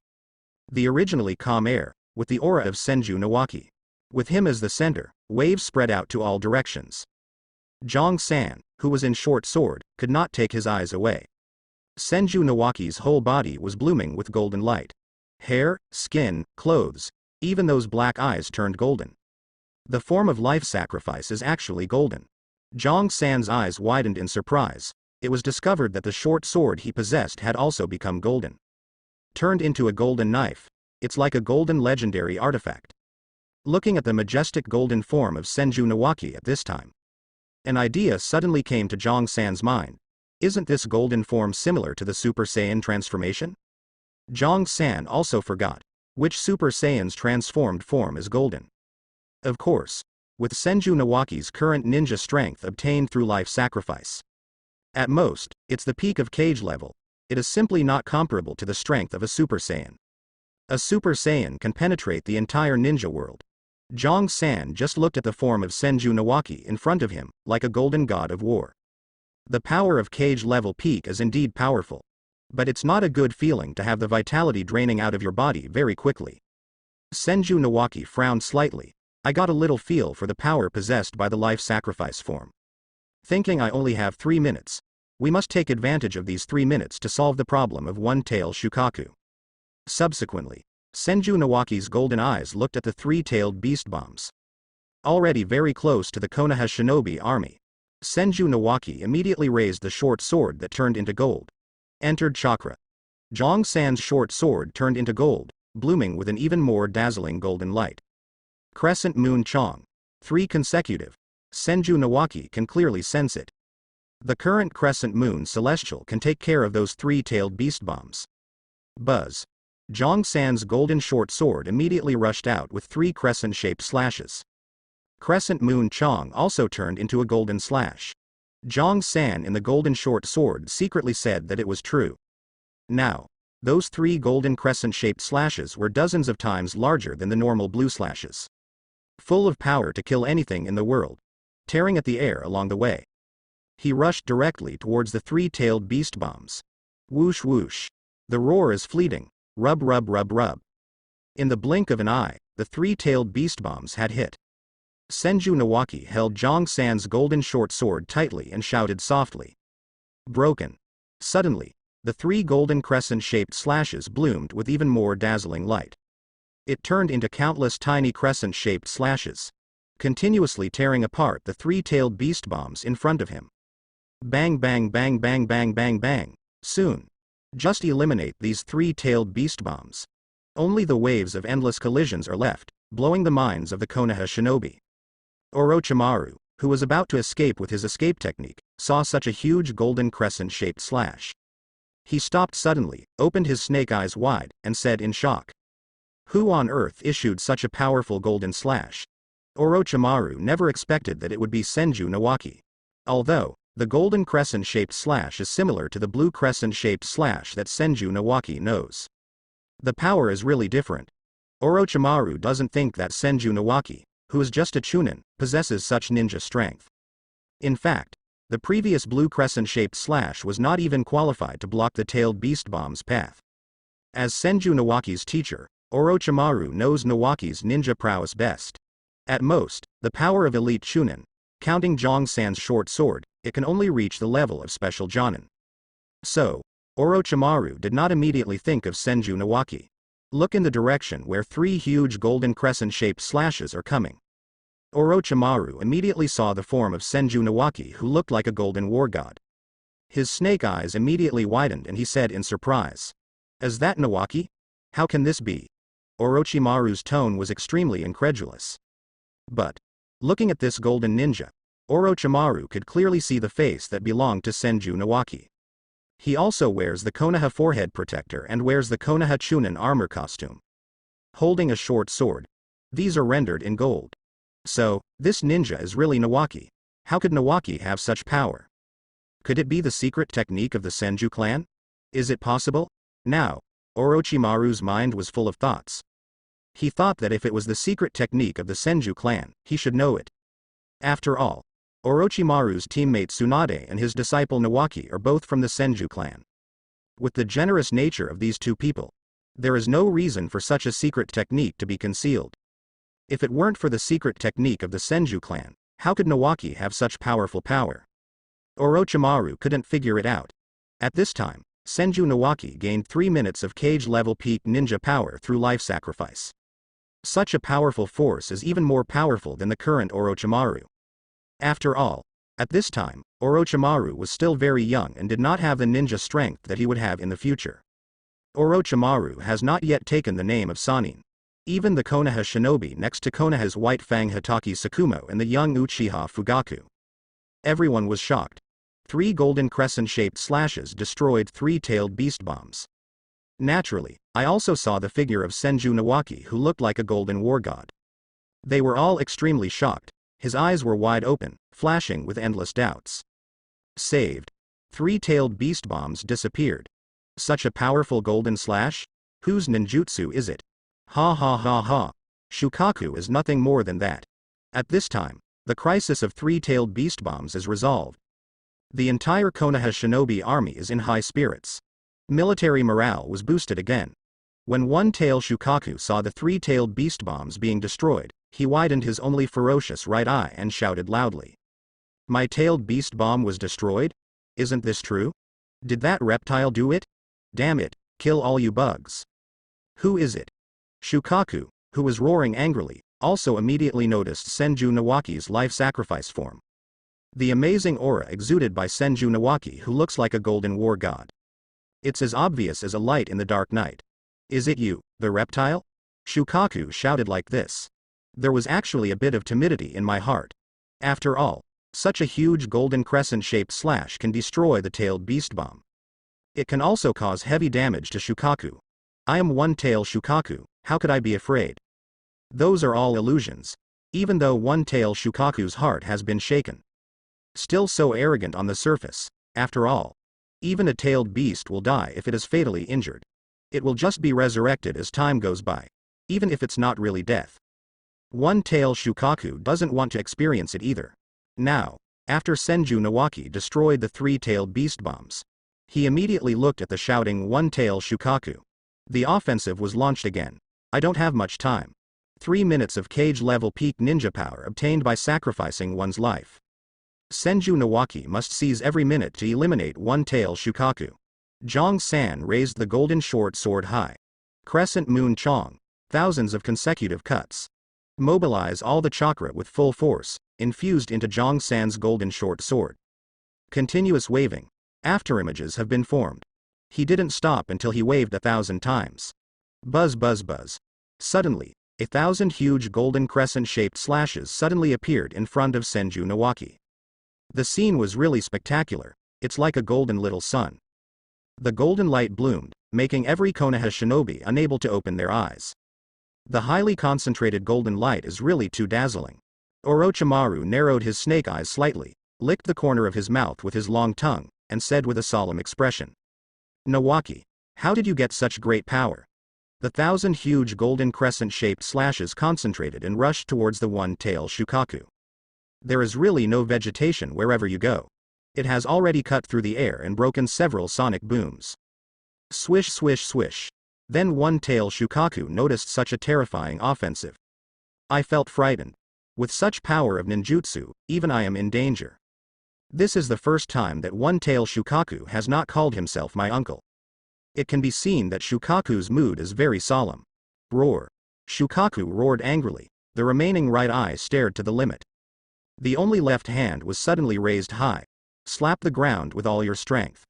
The originally calm air, with the aura of Senju Nawaki. With him as the center, waves spread out to all directions. Jong-san, who was in short sword, could not take his eyes away. Senju Nawaki's whole body was blooming with golden light. Hair, skin, clothes, even those black eyes turned golden. The form of life sacrifice is actually golden. Jong-san's eyes widened in surprise. It was discovered that the short sword he possessed had also become golden. Turned into a golden knife. It's like a golden legendary artifact. Looking at the majestic golden form of Senju Nawaki at this time, an idea suddenly came to Jong-san's mind. Isn't this golden form similar to the Super Saiyan transformation? Jong-san also forgot which Super Saiyan's transformed form is golden. Of course, with Senju Nawaki's current ninja strength obtained through life sacrifice. At most, it's the peak of cage level. It is simply not comparable to the strength of a Super Saiyan. A Super Saiyan can penetrate the entire ninja world. Jong-san just looked at the form of Senju Nawaki in front of him, like a golden god of war. The power of cage level peak is indeed powerful. But it's not a good feeling to have the vitality draining out of your body very quickly. Senju Nawaki frowned slightly. I got a little feel for the power possessed by the life sacrifice form. Thinking I only have 3 minutes. We must take advantage of these 3 minutes to solve the problem of one-tail Shukaku. Subsequently, Senju Nawaki's golden eyes looked at the 3-tailed beast bombs. Already very close to the Konoha shinobi army, Senju Nawaki immediately raised the short sword that turned into gold. Entered chakra. Jong-san's short sword turned into gold, blooming with an even more dazzling golden light. Crescent Moon Chong. 3 consecutive. Senju Nawaki can clearly sense it. The current Crescent Moon Celestial can take care of those 3-tailed beast bombs. Buzz. Jong-san's golden short sword immediately rushed out with 3 crescent-shaped slashes. Crescent Moon Chong also turned into a golden slash. Jong-san in the golden short sword secretly said that it was true. Now, those 3 golden crescent-shaped slashes were dozens of times larger than the normal blue slashes. Full of power to kill anything in the world. Tearing at the air along the way. He rushed directly towards the 3-tailed beast bombs. Whoosh whoosh. The roar is fleeting. Rub rub rub rub. In the blink of an eye, the 3-tailed beast bombs had hit. Senju Nawaki held Jong-san's golden short sword tightly and shouted softly. Broken. Suddenly, the 3 golden crescent-shaped slashes bloomed with even more dazzling light. It turned into countless tiny crescent-shaped slashes, continuously tearing apart the 3-tailed beast bombs in front of him. Bang bang bang bang bang bang bang. Soon. Just eliminate these 3-tailed beast bombs. Only the waves of endless collisions are left, blowing the minds of the Konoha shinobi. Orochimaru, who was about to escape with his escape technique, saw such a huge golden crescent-shaped slash. He stopped suddenly, opened his snake eyes wide, and said in shock. Who on earth issued such a powerful golden slash? Orochimaru never expected that it would be Senju Nawaki. Although, the golden crescent-shaped slash is similar to the blue crescent-shaped slash that Senju Nawaki knows. The power is really different. Orochimaru doesn't think that Senju Nawaki, who is just a chunin, possesses such ninja strength. In fact, the previous blue crescent-shaped slash was not even qualified to block the tailed beast bomb's path. As Senju Nawaki's teacher, Orochimaru knows Nawaki's ninja prowess best. At most, the power of elite chunin, counting Jong-san's short sword, it can only reach the level of special jonin. So, Orochimaru did not immediately think of Senju Nawaki. Look in the direction where 3 huge golden crescent-shaped slashes are coming. Orochimaru immediately saw the form of Senju Nawaki, who looked like a golden war god. His snake eyes immediately widened and he said in surprise. Is that Nawaki? How can this be? Orochimaru's tone was extremely incredulous. But, looking at this golden ninja, Orochimaru could clearly see the face that belonged to Senju Nawaki. He also wears the Konoha forehead protector and wears the Konoha Chunin armor costume. Holding a short sword. These are rendered in gold. So, this ninja is really Nawaki. How could Nawaki have such power? Could it be the secret technique of the Senju clan? Is it possible? Now, Orochimaru's mind was full of thoughts. He thought that if it was the secret technique of the Senju clan, he should know it. After all, Orochimaru's teammate Tsunade and his disciple Nawaki are both from the Senju clan. With the generous nature of these 2 people, there is no reason for such a secret technique to be concealed. If it weren't for the secret technique of the Senju clan, How could Nawaki have such powerful power? Orochimaru couldn't figure it out. At this time, Senju Nawaki gained 3 minutes of cage-level peak ninja power through life sacrifice. Such a powerful force is even more powerful than the current Orochimaru. After all, at this time, Orochimaru was still very young and did not have the ninja strength that he would have in the future. Orochimaru has not yet taken the name of Sannin. Even the Konoha shinobi next to Konoha's White Fang Hitaki Tsukumo and the young Uchiha Fugaku. Everyone was shocked. 3 golden crescent-shaped slashes destroyed 3-tailed beast bombs. Naturally, I also saw the figure of Senju Nawaki who looked like a golden war god. They were all extremely shocked. His eyes were wide open, flashing with endless doubts. Saved. 3-tailed beast bombs disappeared. Such a powerful golden slash? Whose ninjutsu is it? Ha ha ha ha. Shukaku is nothing more than that. At this time, the crisis of 3-tailed beast bombs is resolved. The entire Konoha shinobi army is in high spirits. Military morale was boosted again. When one-tail Shukaku saw the 3-tailed beast bombs being destroyed, he widened his only ferocious right eye and shouted loudly. My tailed beast bomb was destroyed? Isn't this true? Did that reptile do it? Damn it, kill all you bugs. Who is it? Shukaku, who was roaring angrily, also immediately noticed Senju Nawaki's life sacrifice form. The amazing aura exuded by Senju Nawaki, who looks like a golden war god. It's as obvious as a light in the dark night. Is it you, the reptile? Shukaku shouted like this. There was actually a bit of timidity in my heart. After all, such a huge golden crescent-shaped slash can destroy the tailed beast bomb. It can also cause heavy damage to Shukaku. I am one-tail Shukaku, how could I be afraid? Those are all illusions. Even though one-tail Shukaku's heart has been shaken. Still so arrogant on the surface, after all. Even a tailed beast will die if it is fatally injured. It will just be resurrected as time goes by. Even if it's not really death. One-tail Shukaku doesn't want to experience it either. Now, after Senju Nawaki destroyed the 3-tailed beast bombs, he immediately looked at the shouting one-tail Shukaku. The offensive was launched again. I don't have much time. 3 minutes of cage-level peak ninja power obtained by sacrificing one's life. Senju Nawaki must seize every minute to eliminate one-tail Shukaku. Zhong-san raised the golden short sword high. Crescent Moon Chong. Thousands of consecutive cuts. Mobilize all the chakra with full force, infused into Zhong-san's golden short sword. Continuous waving. Afterimages have been formed. He didn't stop until he waved 1,000 times. Buzz buzz buzz. Suddenly, 1,000 huge golden crescent-shaped slashes suddenly appeared in front of Senju Nawaki. The scene was really spectacular. It's like a golden little sun. The golden light bloomed, making every Konoha shinobi unable to open their eyes. The highly concentrated golden light is really too dazzling. Orochimaru narrowed his snake eyes slightly, licked the corner of his mouth with his long tongue, and said with a solemn expression. Nawaki, how did you get such great power? The 1,000 huge golden crescent-shaped slashes concentrated and rushed towards the one-tail Shukaku. There is really no vegetation wherever you go. It has already cut through the air and broken several sonic booms. Swish swish swish. Then one-tail Shukaku noticed such a terrifying offensive. I felt frightened. With such power of ninjutsu, even I am in danger. This is the first time that one-tail Shukaku has not called himself my uncle. It can be seen that Shukaku's mood is very solemn. Roar. Shukaku roared angrily. The remaining right eye stared to the limit. The only left hand was suddenly raised high. Slap the ground with all your strength.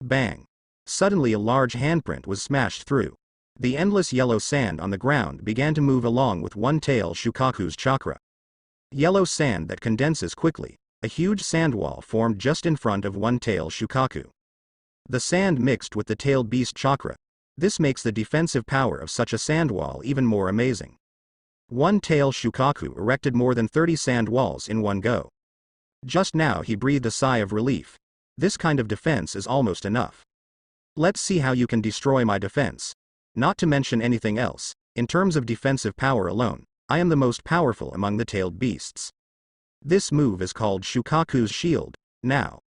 Bang. Suddenly a large handprint was smashed through. The endless yellow sand on the ground began to move along with one-tail Shukaku's chakra. Yellow sand that condenses quickly. A huge sand wall formed just in front of one-tail Shukaku. The sand mixed with the tailed beast chakra. This makes the defensive power of such a sand wall even more amazing. One-tail Shukaku erected more than 30 sand walls in one go. Just now he breathed a sigh of relief. This kind of defense is almost enough. Let's see how you can destroy my defense. Not to mention anything else, in terms of defensive power alone, I am the most powerful among the tailed beasts. This move is called Shukaku's shield. Now.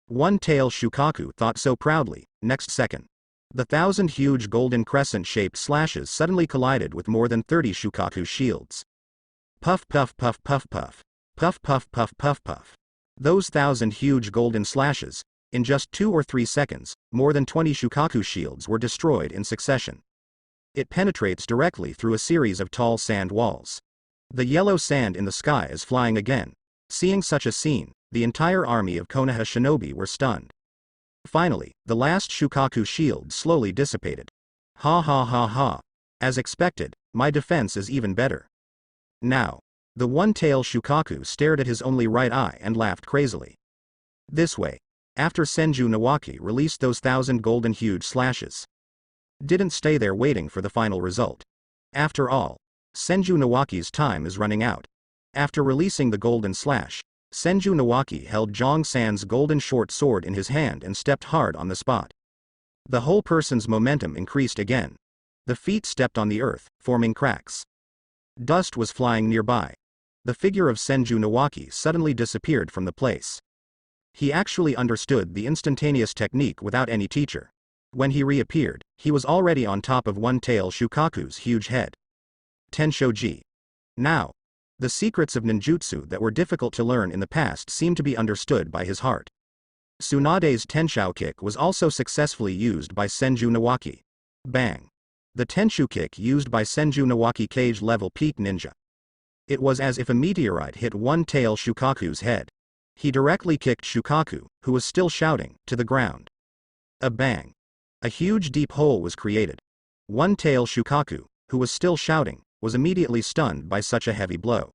One-tail Shukaku thought so proudly. Next second. The 1,000 huge golden crescent-shaped slashes suddenly collided with more than 30 Shukaku shields. Puff puff puff puff puff. Puff puff puff puff puff. Those 1,000 huge golden slashes, in just 2 or 3 seconds, more than 20 Shukaku shields were destroyed in succession. It penetrates directly through a series of tall sand walls. The yellow sand in the sky is flying again. Seeing such a scene, the entire army of Konoha shinobi were stunned. Finally, the last Shukaku shield slowly dissipated. Ha ha ha ha. As expected, my defense is even better. Now. The one-tail Shukaku stared at his only right eye and laughed crazily. This way. After Senju Nawaki released those 1,000 golden huge slashes. Didn't stay there waiting for the final result. After all, Senju Nawaki's time is running out. After releasing the golden slash, Senju Nawaki held Zhang San's golden short sword in his hand and stepped hard on the spot. The whole person's momentum increased again. The feet stepped on the earth, forming cracks. Dust was flying nearby. The figure of Senju Nawaki suddenly disappeared from the place. He actually understood the instantaneous technique without any teacher. When he reappeared, he was already on top of one-tail Shukaku's huge head. Tenshoji. Now. The secrets of ninjutsu that were difficult to learn in the past seemed to be understood by his heart. Tsunade's Tenshou kick was also successfully used by Senju Nawaki. Bang. The Tenshu kick used by Senju Nawaki cage-level peak ninja. It was as if a meteorite hit one-tail Shukaku's head. He directly kicked Shukaku, who was still shouting, to the ground. A bang. A huge deep hole was created. One-tail Shukaku, who was still shouting, was immediately stunned by such a heavy blow.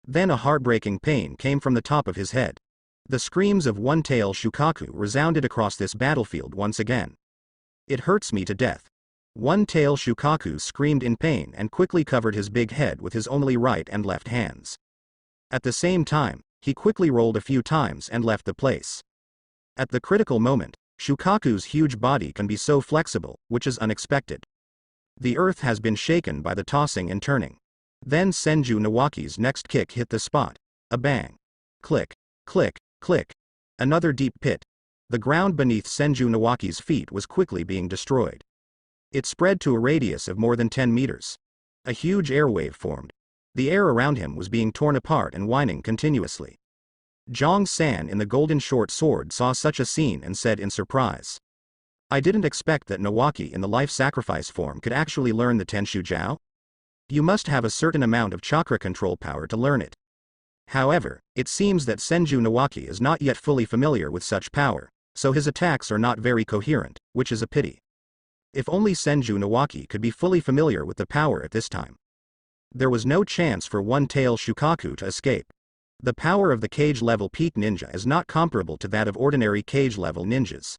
Then a heartbreaking pain came from the top of his head. The screams of one-tail Shukaku resounded across this battlefield once again. It hurts me to death. One-tail Shukaku screamed in pain and quickly covered his big head with his only right and left hands. At the same time, he quickly rolled a few times and left the place. At the critical moment, Shukaku's huge body can be so flexible, which is unexpected. The earth has been shaken by the tossing and turning. Then Senju Nawaki's next kick hit the spot. A bang. Click, click, click. Another deep pit. The ground beneath Senju Nawaki's feet was quickly being destroyed. It spread to a radius of more than 10 meters. A huge airwave formed. The air around him was being torn apart and whining continuously. Zhang San in the golden short sword saw such a scene and said in surprise. I didn't expect that Nawaki in the life sacrifice form could actually learn the Tenshu Jiao. You must have a certain amount of chakra control power to learn it. However, it seems that Senju Nawaki is not yet fully familiar with such power, so his attacks are not very coherent, which is a pity. If only Senju Nawaki could be fully familiar with the power at this time. There was no chance for one-tail Shukaku to escape. The power of the cage-level peak ninja is not comparable to that of ordinary cage-level ninjas.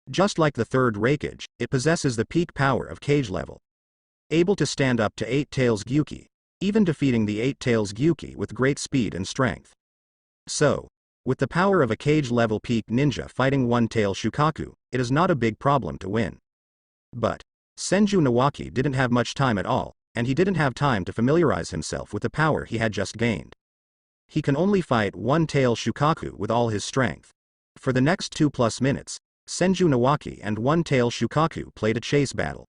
Just like the third Raikage, it possesses the peak power of cage level. Able to stand up to 8 tails Gyuki, even defeating the 8 tails Gyuki with great speed and strength. So, with the power of a cage-level peak ninja fighting one-tail Shukaku, it is not a big problem to win. But, Senju Nawaki didn't have much time at all, and he didn't have time to familiarize himself with the power he had just gained. He can only fight one-tail Shukaku with all his strength. For the next 2+ minutes, Senju Nawaki and one-tail Shukaku played a chase battle.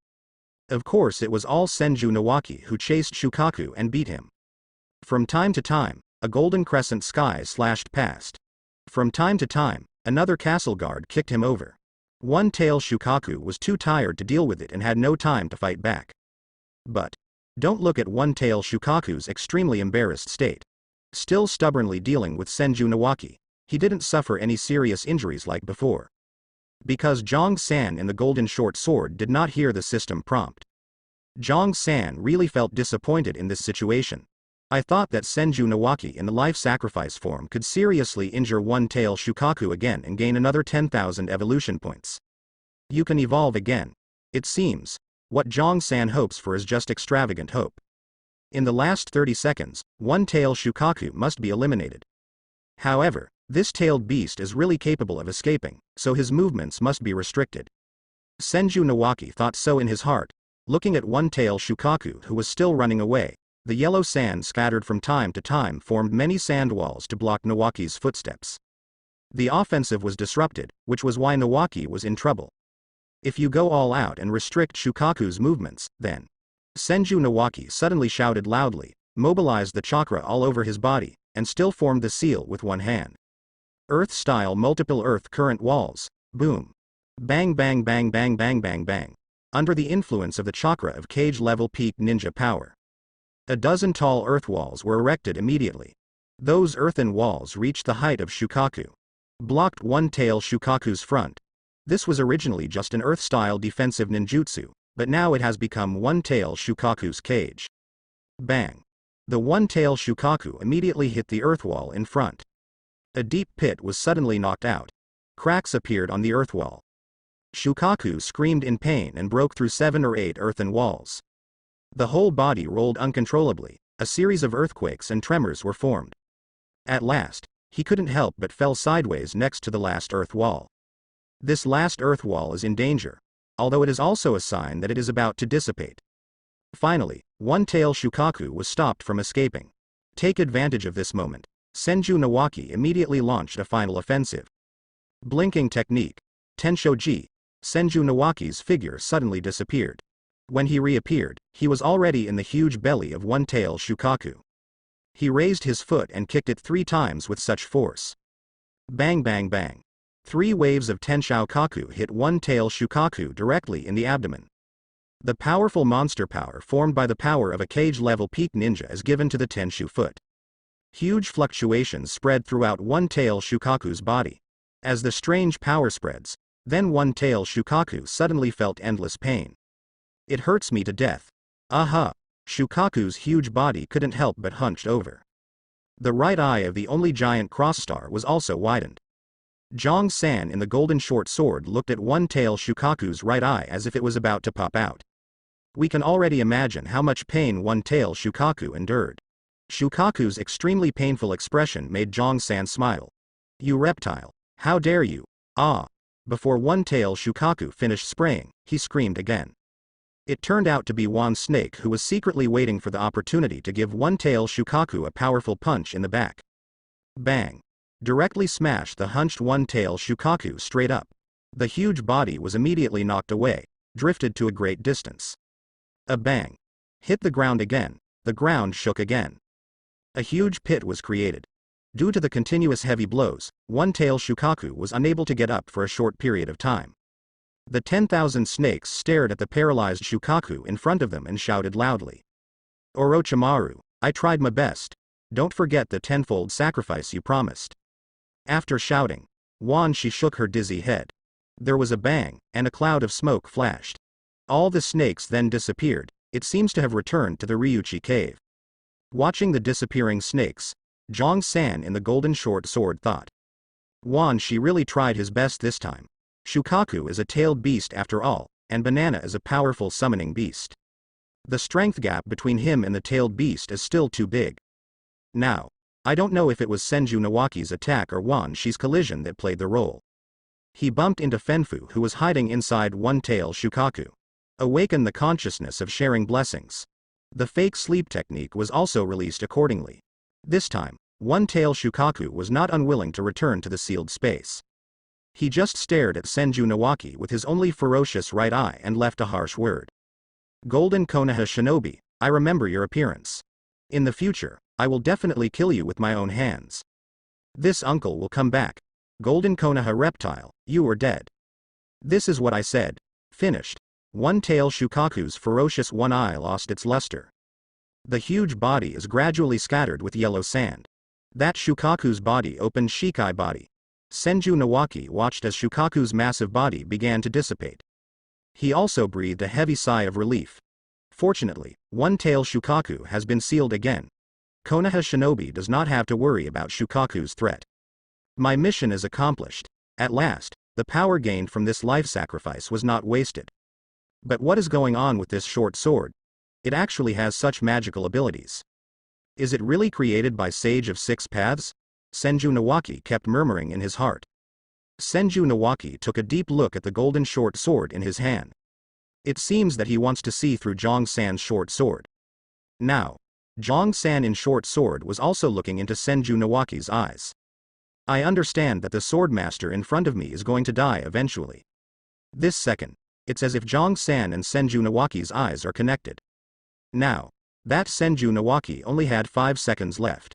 Of course it was all Senju Nawaki who chased Shukaku and beat him. From time to time, a golden crescent sky slashed past. From time to time, another castle guard kicked him over. One-tail Shukaku was too tired to deal with it and had no time to fight back. But, don't look at one-tail Shukaku's extremely embarrassed state. Still stubbornly dealing with Senju Nawaki, he didn't suffer any serious injuries like before. Because Zhang San in the golden short sword did not hear the system prompt. Zhang San really felt disappointed in this situation. I thought that Senju Nawaki in the life sacrifice form could seriously injure one-tail Shukaku again and gain another 10,000 evolution points. You can evolve again. It seems, what Zhang San hopes for is just extravagant hope. In the last 30 seconds, one-tail Shukaku must be eliminated. However, this tailed beast is really capable of escaping, so his movements must be restricted. Senju Nawaki thought so in his heart, looking at one-tail Shukaku who was still running away. The yellow sand scattered from time to time formed many sand walls to block Nawaki's footsteps. The offensive was disrupted, which was why Nawaki was in trouble. If you go all out and restrict Shukaku's movements, then... Senju Nawaki suddenly shouted loudly, mobilized the chakra all over his body, and still formed the seal with one hand. Earth-style multiple earth current walls. Boom. Bang bang bang bang bang bang bang. Under the influence of the chakra of cage-level peak ninja power. A dozen tall earth walls were erected immediately. Those earthen walls reached the height of Shukaku. Blocked one-tail Shukaku's front. This was originally just an earth-style defensive ninjutsu, but now it has become one-tail Shukaku's cage. Bang. The one-tail Shukaku immediately hit the earth wall in front. A deep pit was suddenly knocked out. Cracks appeared on the earth wall. Shukaku screamed in pain and broke through 7 or 8 earthen walls. The whole body rolled uncontrollably. A series of earthquakes and tremors were formed. At last, he couldn't help but fell sideways next to the last earth wall. This last earth wall is in danger, although it is also a sign that it is about to dissipate. Finally, one-tail Shukaku was stopped from escaping. Take advantage of this moment. Senju Nawaki immediately launched a final offensive. Blinking technique. Tenshoji. Senju Nawaki's figure suddenly disappeared. When he reappeared, he was already in the huge belly of one-tail Shukaku. He raised his foot and kicked it 3 times with such force. Bang bang bang. 3 waves of Tenshou Kaku hit one-tail Shukaku directly in the abdomen. The powerful monster power formed by the power of a cage-level peak ninja is given to the Tenshu foot. Huge fluctuations spread throughout one-tail Shukaku's body. As the strange power spreads, then one-tail Shukaku suddenly felt endless pain. It hurts me to death. Aha! Shukaku's huge body couldn't help but hunched over. The right eye of the only giant cross-star was also widened. Zhang-san in the golden short sword looked at one-tail Shukaku's right eye as if it was about to pop out. We can already imagine how much pain one-tail Shukaku endured. Shukaku's extremely painful expression made Zhang-san smile. You reptile! How dare you! Ah! Before one-tail Shukaku finished spraying, he screamed again. It turned out to be Wan Snake who was secretly waiting for the opportunity to give one-tail Shukaku a powerful punch in the back. Bang! Directly smashed the hunched one-tail Shukaku straight up. The huge body was immediately knocked away, drifted to a great distance. A bang. Hit the ground again, the ground shook again. A huge pit was created. Due to the continuous heavy blows, one-tail Shukaku was unable to get up for a short period of time. The 10,000 snakes stared at the paralyzed Shukaku in front of them and shouted loudly. Orochimaru, I tried my best. Don't forget the tenfold sacrifice you promised. After shouting, she shook her dizzy head. There was a bang, and a cloud of smoke flashed. All the snakes then disappeared. It seems to have returned to the Ryuchi cave. Watching the disappearing snakes, Zhang-san in the golden short sword thought. She really tried his best this time. Shukaku is a tailed beast after all, and Banana is a powerful summoning beast. The strength gap between him and the tailed beast is still too big. Now, I don't know if it was Senju Nawaki's attack or Shi's collision that played the role. He bumped into Fenfu who was hiding inside one-tail Shukaku. Awaken the consciousness of sharing blessings. The fake sleep technique was also released accordingly. This time, one-tail Shukaku was not unwilling to return to the sealed space. He just stared at Senju Nawaki with his only ferocious right eye and left a harsh word. Golden Konoha Shinobi, I remember your appearance. In the future, I will definitely kill you with my own hands. This uncle will come back. Golden Konoha reptile, you are dead. This is what I said. Finished. One-tail Shukaku's ferocious one eye lost its luster. The huge body is gradually scattered with yellow sand. That Shukaku's body opened Shikai body. Senju Nawaki watched as Shukaku's massive body began to dissipate. He also breathed a heavy sigh of relief. Fortunately, one-tail Shukaku has been sealed again. Konoha Shinobi does not have to worry about Shukaku's threat. My mission is accomplished. At last, the power gained from this life sacrifice was not wasted. But what is going on with this short sword? It actually has such magical abilities. Is it really created by Sage of Six Paths? Senju Nawaki kept murmuring in his heart. Senju Nawaki took a deep look at the golden short sword in his hand. It seems that he wants to see through Zhang-san's short sword. Now, Zhang-san in short sword was also looking into Senju Nawaki's eyes. I understand that the swordmaster in front of me is going to die eventually. This second, it's as if Zhang-san and Senju Nawaki's eyes are connected. Now, that Senju Nawaki only had 5 seconds left.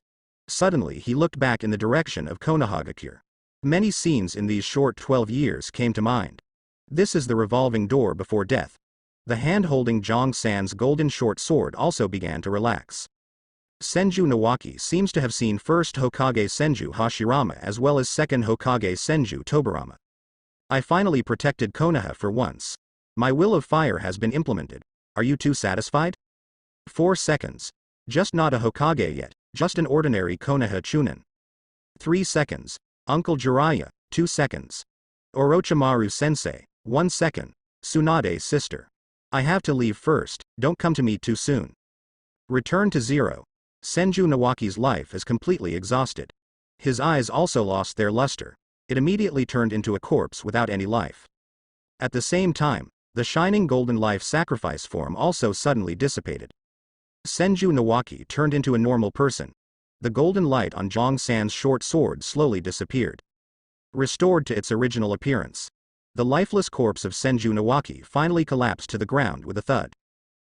Suddenly he looked back in the direction of Konohagakure. Many scenes in these short 12 years came to mind. This is the revolving door before death. The hand holding Jong-san's golden short sword also began to relax. Senju Nawaki seems to have seen first Hokage Senju Hashirama as well as second Hokage Senju Tobirama. I finally protected Konoha for once. My will of fire has been implemented. Are you two satisfied? 4 seconds. Just not a Hokage yet, just an ordinary Konoha Chunin. 3 seconds. Uncle Jiraiya, 2 seconds. Orochimaru Sensei, 1 second. Tsunade's sister. I have to leave first, don't come to me too soon. Return to 0. Senju Nawaki's life is completely exhausted. His eyes also lost their luster. It immediately turned into a corpse without any life. At the same time, the shining golden life sacrifice form also suddenly dissipated. Senju Nawaki turned into a normal person. The golden light on Jong-san's short sword slowly disappeared. Restored to its original appearance. The lifeless corpse of Senju Nawaki finally collapsed to the ground with a thud.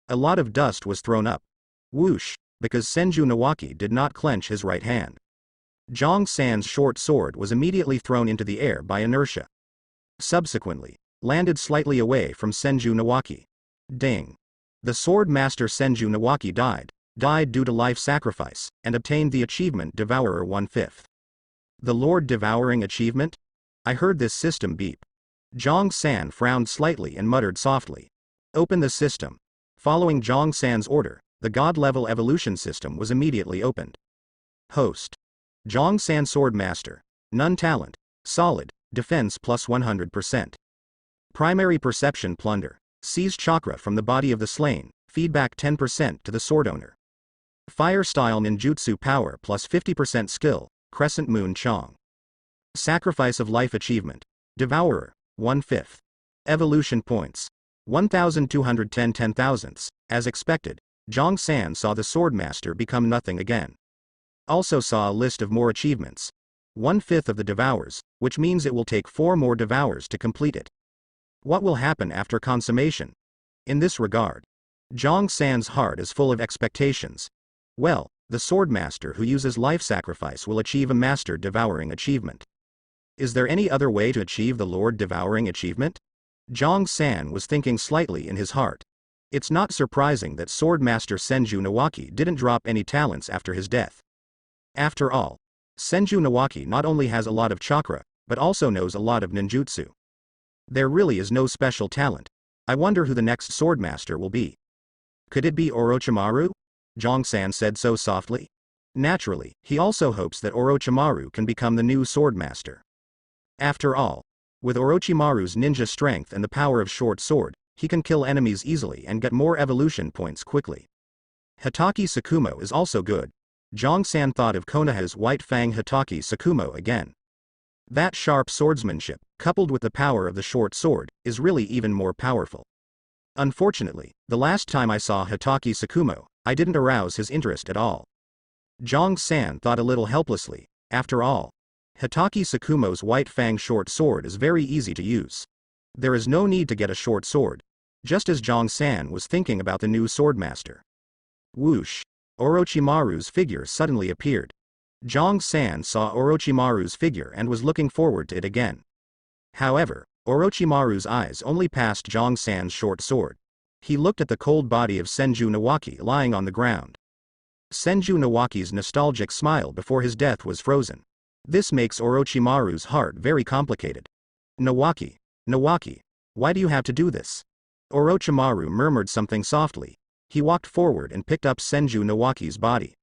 A lot of dust was thrown up. Whoosh, because Senju Nawaki did not clench his right hand. Jong-san's short sword was immediately thrown into the air by inertia. Subsequently, landed slightly away from Senju Nawaki. Ding. The sword master Senju Nawaki died due to life sacrifice, and obtained the achievement Devourer 1/5. The Lord Devouring achievement? I heard this system beep. Jong-san frowned slightly and muttered softly. Open the system. Following Jong-san's order, the god-level evolution system was immediately opened. Host. Jong-san Sword Master. None talent. Solid. Defense plus 100%. Primary perception plunder. Seize chakra from the body of the slain. Feedback 10% to the sword owner. Fire style ninjutsu power plus 50% skill. Crescent Moon Chong. Sacrifice of life achievement. Devourer. 1/5. Evolution points. 1210 10,000ths. As expected, Jong-san saw the swordmaster become nothing again. Also saw a list of more achievements. 1/5 of the devours, which means it will take 4 more devours to complete it. What will happen after consummation? In this regard, Jong-san's heart is full of expectations. Well, the swordmaster who uses life sacrifice will achieve a master devouring achievement. Is there any other way to achieve the Lord Devouring achievement? Jong-san was thinking slightly in his heart. It's not surprising that Swordmaster Senju Nawaki didn't drop any talents after his death. After all, Senju Nawaki not only has a lot of chakra, but also knows a lot of ninjutsu. There really is no special talent. I wonder who the next Swordmaster will be. Could it be Orochimaru? Jong-san said so softly. Naturally, he also hopes that Orochimaru can become the new Swordmaster. After all, with Orochimaru's ninja strength and the power of short sword, he can kill enemies easily and get more evolution points quickly. Hitaki Sakumo is also good. Jong-san thought of Konoha's White Fang Hitaki Sakumo again. That sharp swordsmanship, coupled with the power of the short sword, is really even more powerful. Unfortunately, the last time I saw Hitaki Sakumo, I didn't arouse his interest at all. Jong-san thought a little helplessly. After all, Hitaki Sakumo's White Fang short sword is very easy to use. There is no need to get a short sword. Just as Jong-san was thinking about the new swordmaster. Whoosh! Orochimaru's figure suddenly appeared. Jong-san saw Orochimaru's figure and was looking forward to it again. However, Orochimaru's eyes only passed Jong-san's short sword. He looked at the cold body of Senju Nawaki lying on the ground. Senju Nawaki's nostalgic smile before his death was frozen. This makes Orochimaru's heart very complicated. Nawaki, why do you have to do this? Orochimaru murmured something softly. He walked forward and picked up Senju Nawaki's body.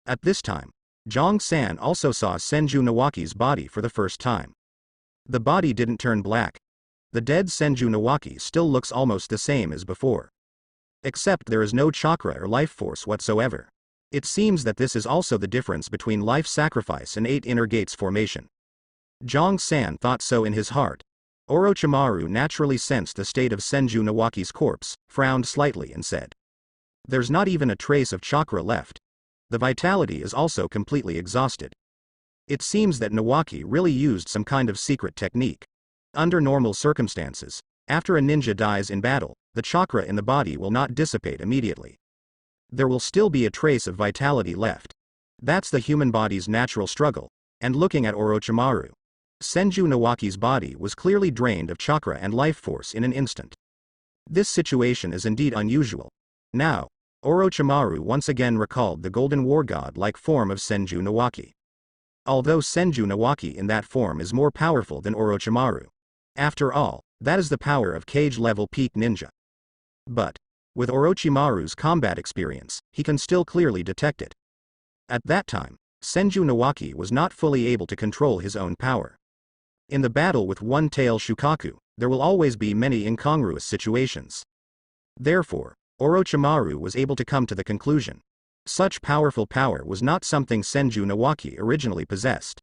At this time, Jong-san also saw Senju Nawaki's body for the first time. The body didn't turn black. The dead Senju Nawaki still looks almost the same as before. Except there is no chakra or life force whatsoever. It seems that this is also the difference between life sacrifice and 8 inner gates formation. Jong-san thought so in his heart. Orochimaru naturally sensed the state of Senju Nawaki's corpse, frowned slightly and said. There's not even a trace of chakra left. The vitality is also completely exhausted. It seems that Nawaki really used some kind of secret technique. Under normal circumstances, after a ninja dies in battle, the chakra in the body will not dissipate immediately. There will still be a trace of vitality left. That's the human body's natural struggle, and looking at Orochimaru, Senju Nawaki's body was clearly drained of chakra and life force in an instant. This situation is indeed unusual. Now, Orochimaru once again recalled the golden war god-like form of Senju Nawaki. Although Senju Nawaki in that form is more powerful than Orochimaru. After all, that is the power of cage-level peak ninja. But, with Orochimaru's combat experience, he can still clearly detect it. At that time, Senju Nawaki was not fully able to control his own power. In the battle with one-tail Shukaku, there will always be many incongruous situations. Therefore, Orochimaru was able to come to the conclusion. Such powerful power was not something Senju Nawaki originally possessed.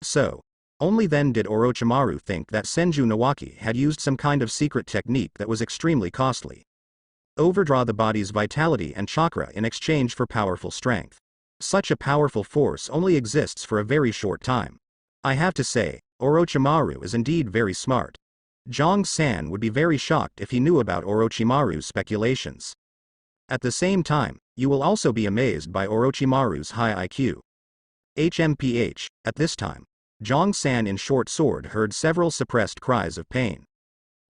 So, only then did Orochimaru think that Senju Nawaki had used some kind of secret technique that was extremely costly. Overdraw the body's vitality and chakra in exchange for powerful strength. Such a powerful force only exists for a very short time. I have to say, Orochimaru is indeed very smart. Zhang-san would be very shocked if he knew about Orochimaru's speculations. At the same time, you will also be amazed by Orochimaru's high IQ. HMPH, at this time, Zhang-san in short sword heard several suppressed cries of pain.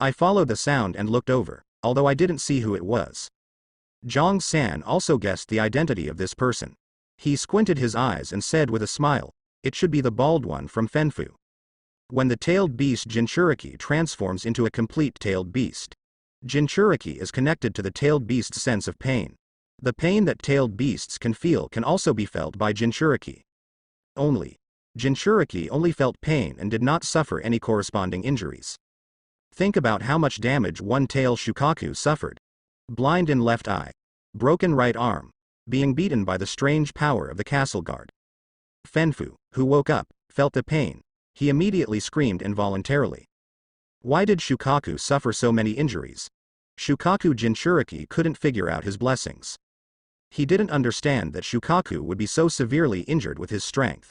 I followed the sound and looked over, although I didn't see who it was. Zhang-san also guessed the identity of this person. He squinted his eyes and said with a smile, "It should be the bald one from Fanfu." When the tailed beast Jinchuriki transforms into a complete tailed beast, Jinchuriki is connected to the tailed beast's sense of pain. The pain that tailed beasts can feel can also be felt by Jinchuriki. Jinchuriki only felt pain and did not suffer any corresponding injuries. Think about how much damage one-tail Shukaku suffered. Blind in left eye, broken right arm, being beaten by the strange power of the castle guard. Fanfu, who woke up, felt the pain. He immediately screamed involuntarily. Why did Shukaku suffer so many injuries? Shukaku Jinchuriki couldn't figure out his blessings. He didn't understand that Shukaku would be so severely injured with his strength.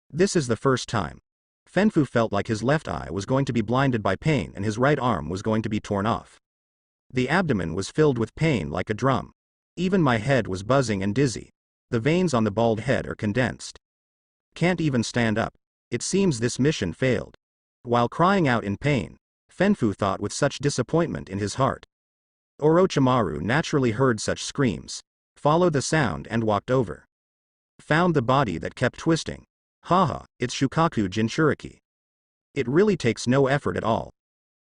This is the first time. Fanfu felt like his left eye was going to be blinded by pain and his right arm was going to be torn off. The abdomen was filled with pain like a drum. Even my head was buzzing and dizzy. The veins on the bald head are condensed. Can't even stand up. It seems this mission failed. While crying out in pain, Fanfu thought with such disappointment in his heart. Orochimaru naturally heard such screams, followed the sound and walked over. Found the body that kept twisting. Haha, it's Shukaku Jinchuriki. It really takes no effort at all.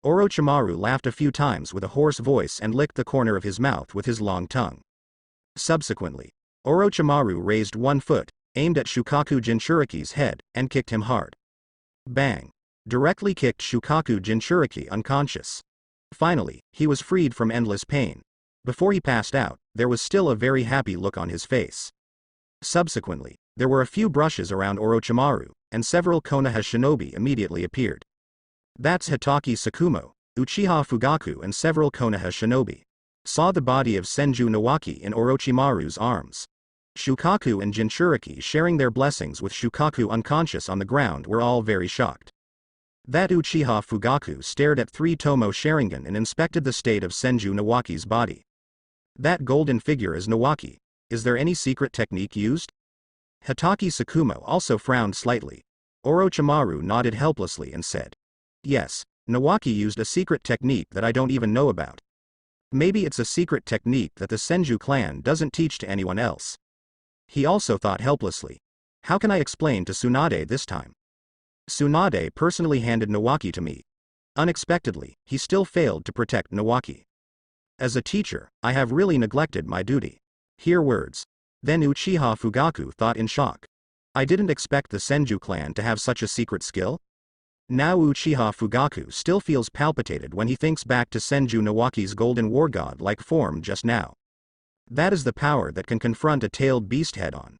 Orochimaru laughed a few times with a hoarse voice and licked the corner of his mouth with his long tongue. Subsequently, Orochimaru raised one foot, aimed at Shukaku Jinchuriki's head, and kicked him hard. Bang! Directly kicked Shukaku Jinchuriki unconscious. Finally, he was freed from endless pain. Before he passed out, there was still a very happy look on his face. Subsequently, there were a few brushes around Orochimaru, and several Konoha shinobi immediately appeared. That's Hitaki Sakumo, Uchiha Fugaku and several Konoha shinobi. Saw the body of Senju Nawaki in Orochimaru's arms. Shukaku and Jinchuriki sharing their blessings with Shukaku unconscious on the ground were all very shocked. That Uchiha Fugaku stared at 3 Tomo Sharingan and inspected the state of Senju Nawaki's body. That golden figure is Nawaki. Is there any secret technique used? Hitaki Sakumo also frowned slightly. Orochimaru nodded helplessly and said, "Yes, Nawaki used a secret technique that I don't even know about. Maybe it's a secret technique that the Senju clan doesn't teach to anyone else." He also thought helplessly. How can I explain to Tsunade this time? Tsunade personally handed Nawaki to me. Unexpectedly, he still failed to protect Nawaki. As a teacher, I have really neglected my duty. Hear words. Then Uchiha Fugaku thought in shock. I didn't expect the Senju clan to have such a secret skill. Now Uchiha Fugaku still feels palpitated when he thinks back to Senju Nawaki's golden war god-like form just now. That is the power that can confront a tailed beast head-on.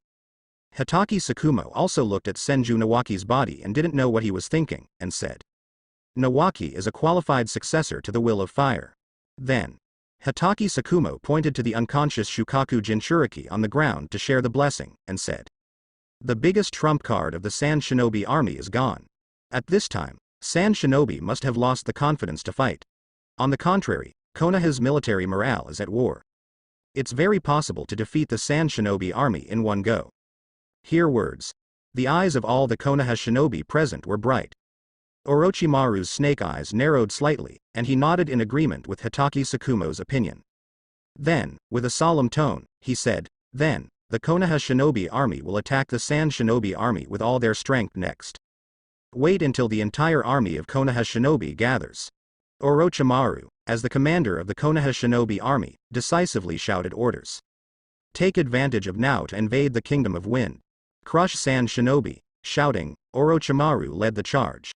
Hitaki Sakumo also looked at Senju Nawaki's body and didn't know what he was thinking, and said, "Nawaki is a qualified successor to the will of fire." Then, Hitaki Sakumo pointed to the unconscious Shukaku Jinchuriki on the ground to share the blessing, and said, "The biggest trump card of the Sand Shinobi army is gone." At this time, Sand Shinobi must have lost the confidence to fight. On the contrary, Konoha's military morale is at war. It's very possible to defeat the Sand Shinobi army in one go. Hear words. The eyes of all the Konoha shinobi present were bright. Orochimaru's snake eyes narrowed slightly, and he nodded in agreement with Hitaki Tsukumo's opinion. Then, with a solemn tone, he said, "Then, the Konoha shinobi army will attack the Sand shinobi army with all their strength next. Wait until the entire army of Konoha shinobi gathers." Orochimaru, as the commander of the Konoha shinobi army, decisively shouted orders. "Take advantage of now to invade the Kingdom of Wind. Crush Sand shinobi." Shouting, Orochimaru led the charge.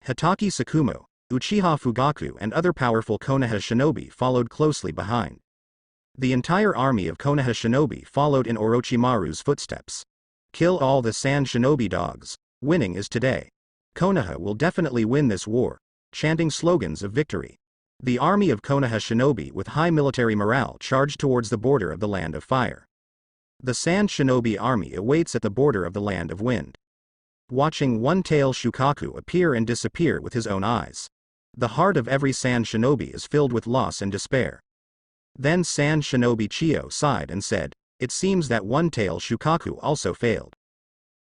Hitaki Tsukumo, Uchiha Fugaku and other powerful Konoha shinobi followed closely behind. The entire army of Konoha shinobi followed in Orochimaru's footsteps. Kill all the Sand shinobi dogs. Winning is today. Konoha will definitely win this war. Chanting slogans of victory. The army of Konoha shinobi with high military morale charged towards the border of the Land of Fire. The Sand shinobi army awaits at the border of the Land of Wind. Watching one-tail Shukaku appear and disappear with his own eyes. The heart of every Sand shinobi is filled with loss and despair. Then Sand shinobi Chiyo sighed and said, "It seems that one-tail Shukaku also failed.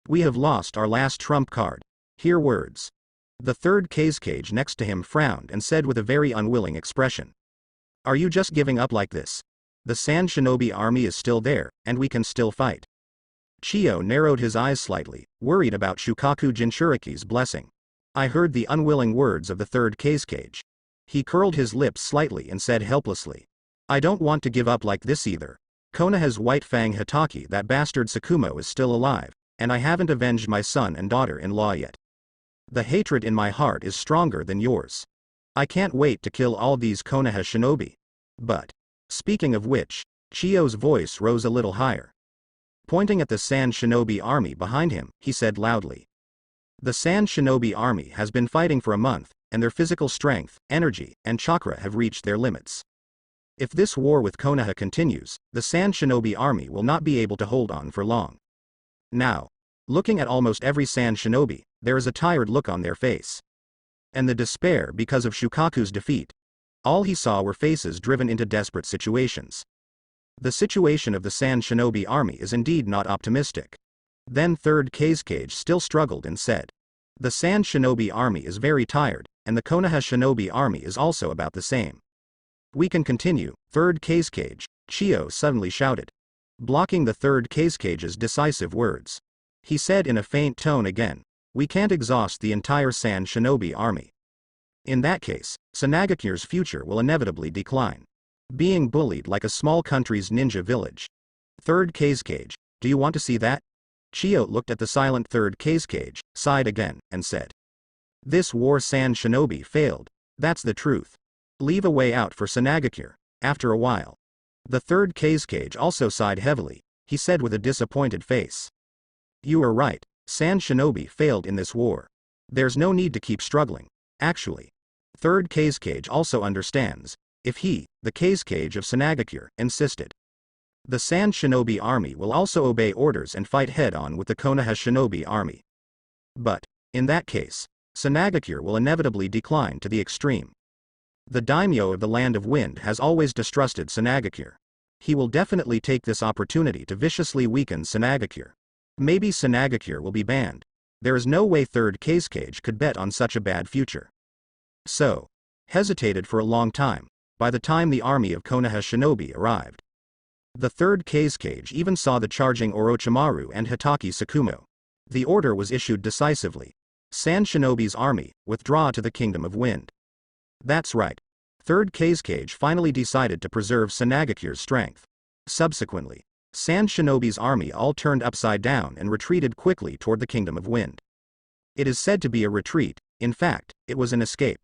We have lost our last trump card." Hear words. The third Kazekage next to him frowned and said with a very unwilling expression, "Are you just giving up like this? The Sand shinobi army is still there, and we can still fight." Chiyo narrowed his eyes slightly, worried about Shukaku Jinchuriki's blessing. I heard the unwilling words of the third Kazekage. He curled his lips slightly and said helplessly, "I don't want to give up like this either. Konoha's White Fang Hitaki, that bastard Tsukumo, is still alive, and I haven't avenged my son and daughter-in-law yet. The hatred in my heart is stronger than yours. I can't wait to kill all these Konoha shinobi. But, speaking of which," Chiyo's voice rose a little higher. Pointing at the Sand shinobi army behind him, he said loudly, "The Sand shinobi army has been fighting for a month, and their physical strength, energy, and chakra have reached their limits. If this war with Konoha continues, the Sand shinobi army will not be able to hold on for long." Now, looking at almost every Sand shinobi, there is a tired look on their face. And the despair because of Shukaku's defeat. All he saw were faces driven into desperate situations. The situation of the Sand shinobi army is indeed not optimistic. Then third Kazekage still struggled and said, "The Sand shinobi army is very tired, and the Konoha shinobi army is also about the same. We can continue." Third Kazekage, Chiyo suddenly shouted, blocking the third Kazekage's decisive words. He said in a faint tone again, "We can't exhaust the entire Sand shinobi army. In that case, Sanagakure's future will inevitably decline. Being bullied like a small country's ninja village. Third Kazekage, do you want to see that?" Chiyo looked at the silent third Kazekage, sighed again, and said, "This war Sand shinobi failed. That's the truth. Leave a way out for Sanagakure." After a while, the third Kazekage also sighed heavily. He said with a disappointed face, "You are right, Sand shinobi failed in this war. There's no need to keep struggling. Actually, third Kazekage also understands, if he, the Kazekage of Sanagakure, insisted. The Sand shinobi army will also obey orders and fight head-on with the Konoha shinobi army. But, in that case, Sanagakure will inevitably decline to the extreme. The daimyo of the Land of Wind has always distrusted Sanagakure. He will definitely take this opportunity to viciously weaken Sanagakure. Maybe Sanagakure will be banned. There is no way third Kazekage could bet on such a bad future. So, hesitated for a long time, by the time the army of Konoha shinobi arrived. The third Kazekage even saw the charging Orochimaru and Hitaki Tsukumo. The order was issued decisively. Sand shinobi's army, withdraw to the Kingdom of Wind. That's right. Third Kazekage finally decided to preserve Sanagakure's strength. Subsequently, Sand shinobi's army all turned upside down and retreated quickly toward the Kingdom of Wind. It is said to be a retreat. In fact, it was an escape.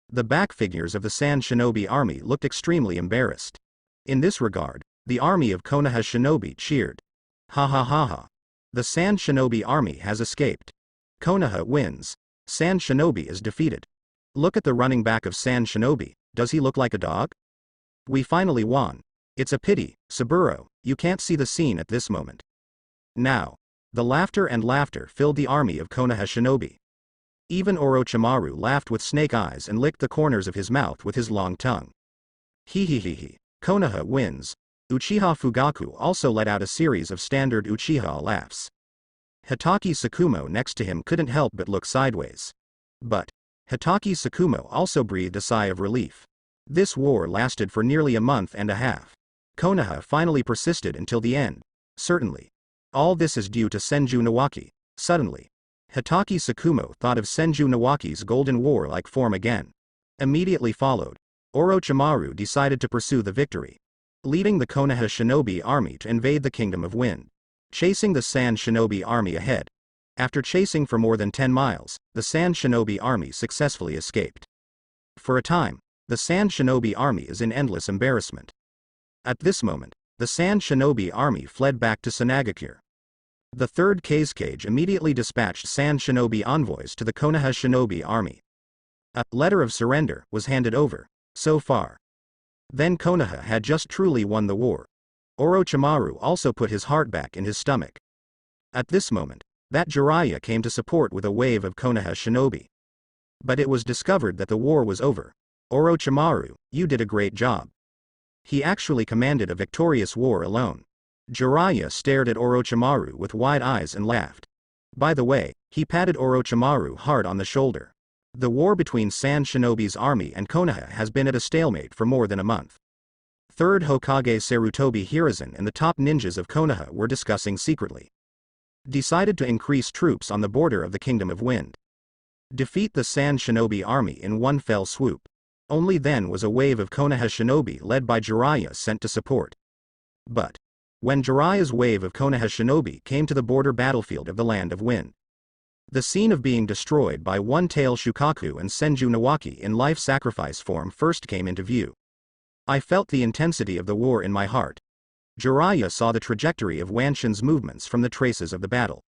The back figures of the Sand shinobi army looked extremely embarrassed. In this regard, the army of Konoha shinobi cheered. Ha ha ha ha. The Sand shinobi army has escaped. Konoha wins. Sand shinobi is defeated. Look at the running back of Sand shinobi, does he look like a dog? We finally won. It's a pity, Saburo, you can't see the scene at this moment. Now, the laughter and laughter filled the army of Konoha shinobi. Even Orochimaru laughed with snake eyes and licked the corners of his mouth with his long tongue. Hee hee hee hee. Konoha wins. Uchiha Fugaku also let out a series of standard Uchiha laughs. Hitaki Sakumo next to him couldn't help but look sideways. But Hitaki Sakumo also breathed a sigh of relief. This war lasted for nearly a month and a half. Konoha finally persisted until the end. Certainly. All this is due to Senju Nawaki. Suddenly, Hitaki Sakumo thought of Senju Nawaki's golden war-like form again. Immediately followed, Orochimaru decided to pursue the victory, leading the Konoha shinobi army to invade the Kingdom of Wind. Chasing the Sand shinobi army ahead. After chasing for more than 10 miles, the Sand shinobi army successfully escaped. For a time, the Sand shinobi army is in endless embarrassment. At this moment, the Sand shinobi army fled back to Sanagakure. The 3rd Kazekage immediately dispatched Sand shinobi envoys to the Konoha shinobi army. A letter of surrender was handed over. So far. Then Konoha had just truly won the war. Orochimaru also put his heart back in his stomach. At this moment, that Jiraiya came to support with a wave of Konoha shinobi. But it was discovered that the war was over. Orochimaru, you did a great job. He actually commanded a victorious war alone. Jiraiya stared at Orochimaru with wide eyes and laughed. By the way, he patted Orochimaru hard on the shoulder. The war between Sand Shinobi's army and Konoha has been at a stalemate for more than a month. 3rd Hokage Sarutobi Hiruzen and the top ninjas of Konoha were discussing secretly. Decided to increase troops on the border of the Kingdom of Wind. Defeat the Sand Shinobi army in one fell swoop. Only then was a wave of Konoha shinobi led by Jiraiya sent to support. But when Jiraiya's wave of Konoha shinobi came to the border battlefield of the Land of Wind, the scene of being destroyed by One-Tail Shukaku and Senju Nawaki in life sacrifice form first came into view. I felt the intensity of the war in my heart. Jiraiya saw the trajectory of Wanshin's movements from the traces of the battle.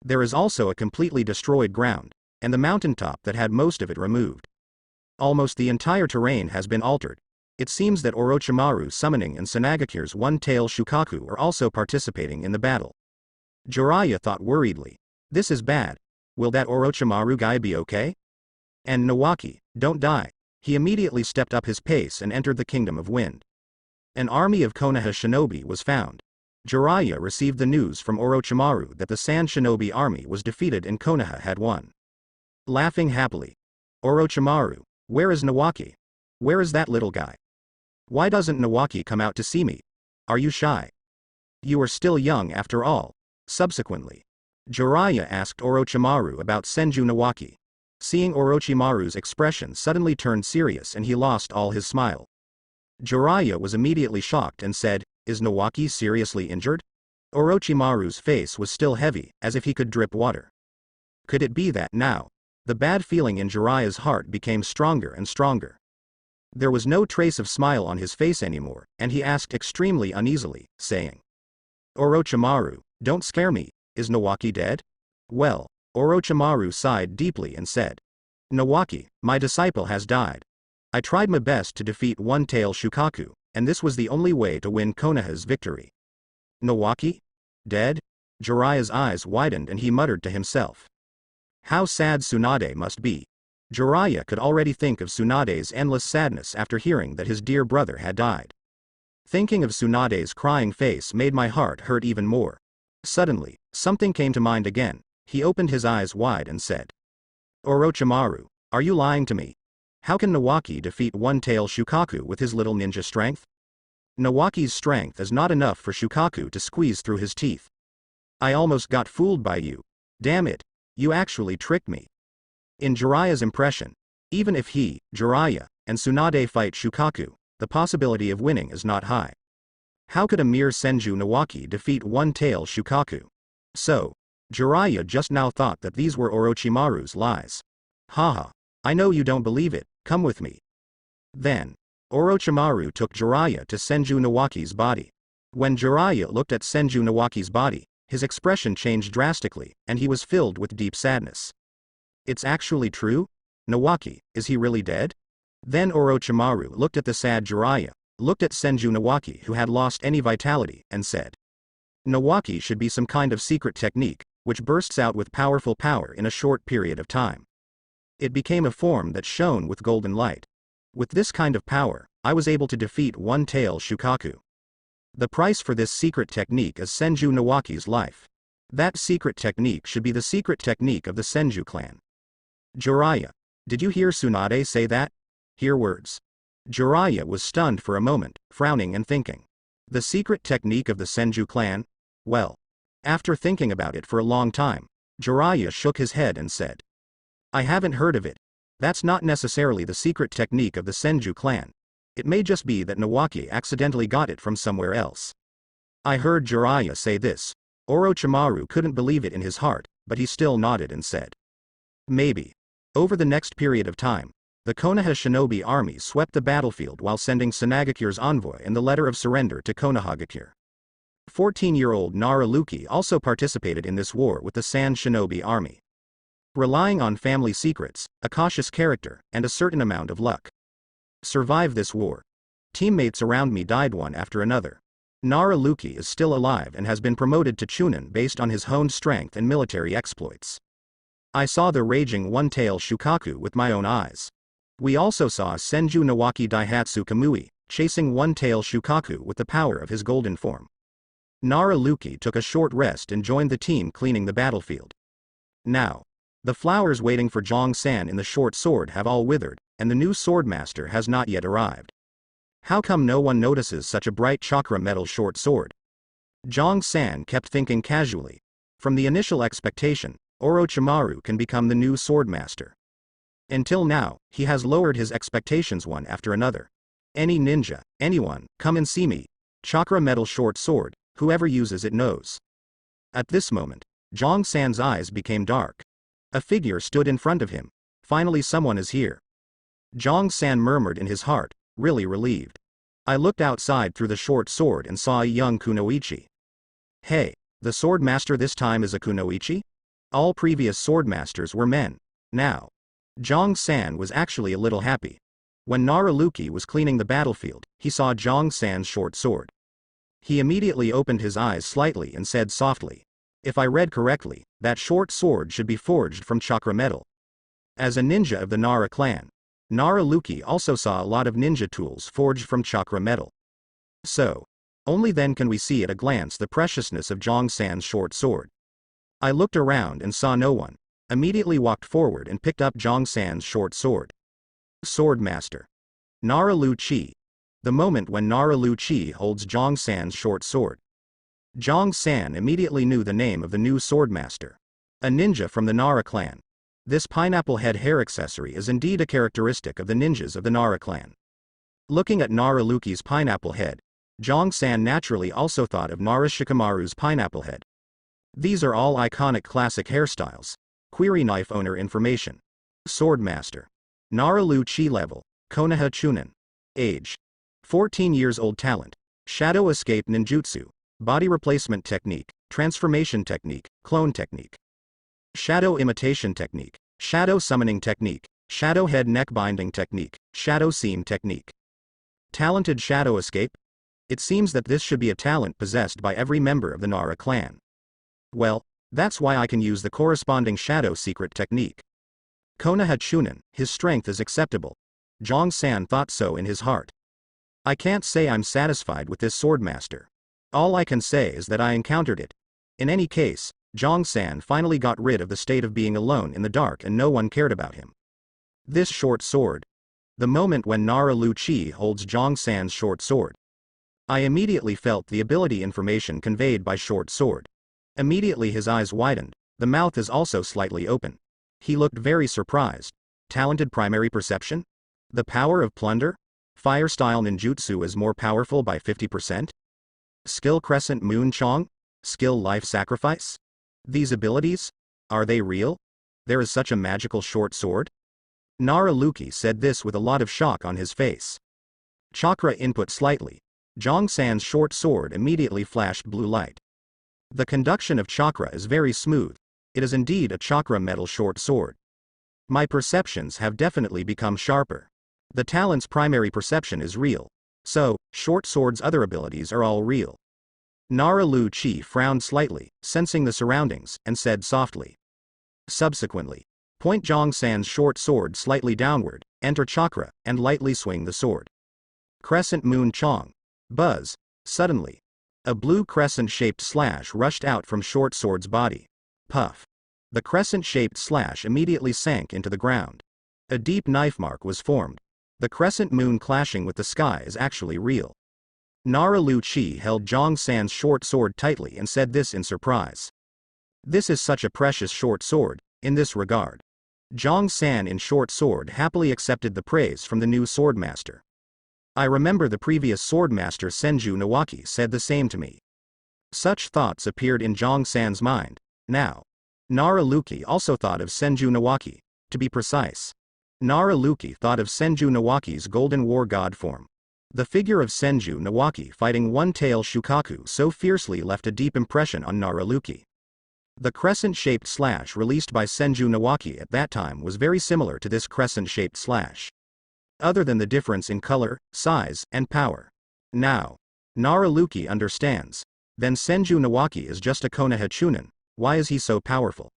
There is also a completely destroyed ground, and the mountaintop that had most of it removed. Almost the entire terrain has been altered. It seems that Orochimaru summoning and Sanagakure's One-Tail Shukaku are also participating in the battle. Jiraiya thought worriedly. This is bad. Will that Orochimaru guy be okay? And Nawaki, don't die. He immediately stepped up his pace and entered the Kingdom of Wind. An army of Konoha shinobi was found. Jiraiya received the news from Orochimaru that the Sand shinobi army was defeated and Konoha had won. Laughing happily. Orochimaru, where is Nawaki? Where is that little guy? Why doesn't Nawaki come out to see me? Are you shy? You are still young after all. Subsequently, Jiraiya asked Orochimaru about Senju Nawaki. Seeing Orochimaru's expression suddenly turned serious and he lost all his smile. Jiraiya was immediately shocked and said, "Is Nawaki seriously injured?" Orochimaru's face was still heavy, as if he could drip water. Could it be that now? The bad feeling in Jiraiya's heart became stronger and stronger. There was no trace of smile on his face anymore, and he asked extremely uneasily, saying, "Orochimaru, don't scare me, is Nawaki dead?" Well, Orochimaru sighed deeply and said, "Nawaki, my disciple has died. I tried my best to defeat One-Tail Shukaku, and this was the only way to win Konoha's victory." Nawaki? Dead? Jiraiya's eyes widened and he muttered to himself. How sad Tsunade must be. Jiraiya could already think of Tsunade's endless sadness after hearing that his dear brother had died. Thinking of Tsunade's crying face made my heart hurt even more. Suddenly, something came to mind again. He opened his eyes wide and said, "Orochimaru, are you lying to me? How can Nawaki defeat One-Tail Shukaku with his little ninja strength? Nawaki's strength is not enough for Shukaku to squeeze through his teeth. I almost got fooled by you. Damn it, you actually tricked me." In Jiraiya's impression, even if he, Jiraiya, and Tsunade fight Shukaku, the possibility of winning is not high. How could a mere Senju Nawaki defeat One-Tail Shukaku? So, Jiraiya just now thought that these were Orochimaru's lies. Haha, I know you don't believe it, come with me. Then, Orochimaru took Jiraiya to Senju Nawaki's body. When Jiraiya looked at Senju Nawaki's body, his expression changed drastically, and he was filled with deep sadness. It's actually true? Nawaki, is he really dead? Then Orochimaru looked at the sad Jiraiya, looked at Senju Nawaki who had lost any vitality, and said, "Nawaki should be some kind of secret technique, which bursts out with powerful power in a short period of time. It became a form that shone with golden light. With this kind of power, I was able to defeat One-Tail Shukaku. The price for this secret technique is Senju Nawaki's life. That secret technique should be the secret technique of the Senju clan. Jiraiya. Did you hear Tsunade say that? Hear words. Jiraiya was stunned for a moment, frowning and thinking. The secret technique of the Senju clan? Well. After thinking about it for a long time, Jiraiya shook his head and said. I haven't heard of it. That's not necessarily the secret technique of the Senju clan. It may just be that Nawaki accidentally got it from somewhere else. I heard Jiraiya say this. Orochimaru couldn't believe it in his heart, but he still nodded and said. Maybe. Over the next period of time, the Konoha shinobi army swept the battlefield while sending Sanagakure's envoy and the letter of surrender to Konohagakure. 14-year-old Naraluki also participated in this war with the Sand shinobi army. Relying on family secrets, a cautious character, and a certain amount of luck. Survive this war. Teammates around me died one after another. Naraluki is still alive and has been promoted to Chunin based on his honed strength and military exploits. I saw the raging one-tail Shukaku with my own eyes. We also saw Senju Nawaki Daihatsu Kamui, chasing one-tail Shukaku with the power of his golden form. Naraluki took a short rest and joined the team cleaning the battlefield. Now, the flowers waiting for Jong-san in the short sword have all withered, and the new swordmaster has not yet arrived. How come no one notices such a bright chakra metal short sword? Jong-san kept thinking casually. From the initial expectation, Orochimaru can become the new swordmaster. Until now, he has lowered his expectations one after another. Any ninja, anyone, come and see me. Chakra metal short sword, whoever uses it knows. At this moment, Jong-san's eyes became dark. A figure stood in front of him. Finally someone is here. Jong-san murmured in his heart, really relieved. I looked outside through the short sword and saw a young kunoichi. Hey, the swordmaster this time is a kunoichi? All previous swordmasters were men. Now, Jong-san was actually a little happy. When Naraluki was cleaning the battlefield, he saw Jong-san's short sword. He immediately opened his eyes slightly and said softly, if I read correctly, that short sword should be forged from chakra metal. As a ninja of the Nara clan, Naraluki also saw a lot of ninja tools forged from chakra metal. So, only then can we see at a glance the preciousness of Jong-san's short sword. I looked around and saw no one, immediately walked forward and picked up Jong-san's short sword. Swordmaster. Naraluchi. The moment when Naraluchi holds Jong-san's short sword. Jong-san immediately knew the name of the new swordmaster. A ninja from the Nara clan. This pineapple head hair accessory is indeed a characteristic of the ninjas of the Nara clan. Looking at Naraluki's pineapple head, Jong-san naturally also thought of Nara Shikamaru's pineapple head. These are all iconic classic hairstyles. Query knife owner information. Swordmaster. Naraluchi level, Konoha Chunin. Age. 14 years old. Talent. Shadow escape ninjutsu. Body replacement technique, transformation technique, clone technique. Shadow imitation technique, shadow summoning technique, shadow head neck binding technique, shadow seam technique. Talented shadow escape? It seems that this should be a talent possessed by every member of the Nara clan. Well, that's why I can use the corresponding shadow secret technique. Konoha Chunin, his strength is acceptable. Jong-san thought so in his heart. I can't say I'm satisfied with this swordmaster. All I can say is that I encountered it. In any case, Jong-san finally got rid of the state of being alone in the dark and no one cared about him. This short sword. The moment when Naraluchi holds Jong-san's short sword. I immediately felt the ability information conveyed by short sword. Immediately his eyes widened, the mouth is also slightly open. He looked very surprised. Talented primary perception? The power of plunder? Fire style ninjutsu is more powerful by 50%? Skill Crescent Moon Chong? Skill Life Sacrifice? These abilities? Are they real? There is such a magical short sword? Naraluki said this with a lot of shock on his face. Chakra input slightly. Jong-san's short sword immediately flashed blue light. The conduction of chakra is very smooth. It is indeed a chakra metal short sword. My perceptions have definitely become sharper. The talent's primary perception is real. So, short sword's other abilities are all real. Naraluchi frowned slightly, sensing the surroundings, and said softly. Subsequently, point Jong-san's short sword slightly downward, enter chakra, and lightly swing the sword. Crescent Moon Chong. Buzz. Suddenly, A blue crescent-shaped slash rushed out from Short Sword's body. Puff. The crescent-shaped slash immediately sank into the ground. A deep knife mark was formed. The crescent moon clashing with the sky is actually real. Nara Lu Chi held Zhang San's short sword tightly and said this in surprise. This is such a precious short sword, in this regard. Zhang San in short sword happily accepted the praise from the new swordmaster. I remember the previous swordmaster Senju Nawaki said the same to me. Such thoughts appeared in Zhang San's mind. Now, Nara Luki also thought of Senju Nawaki, to be precise. Nara Luki thought of Senju Nawaki's golden war god form. The figure of Senju Nawaki fighting one-tail Shukaku so fiercely left a deep impression on Nara Luki. The crescent-shaped slash released by Senju Nawaki at that time was very similar to this crescent-shaped slash. Other than the difference in color, size, and power. Now, Nara Luki understands. Then Senju Nawaki is just a Konoha Chunin. Why is he so powerful?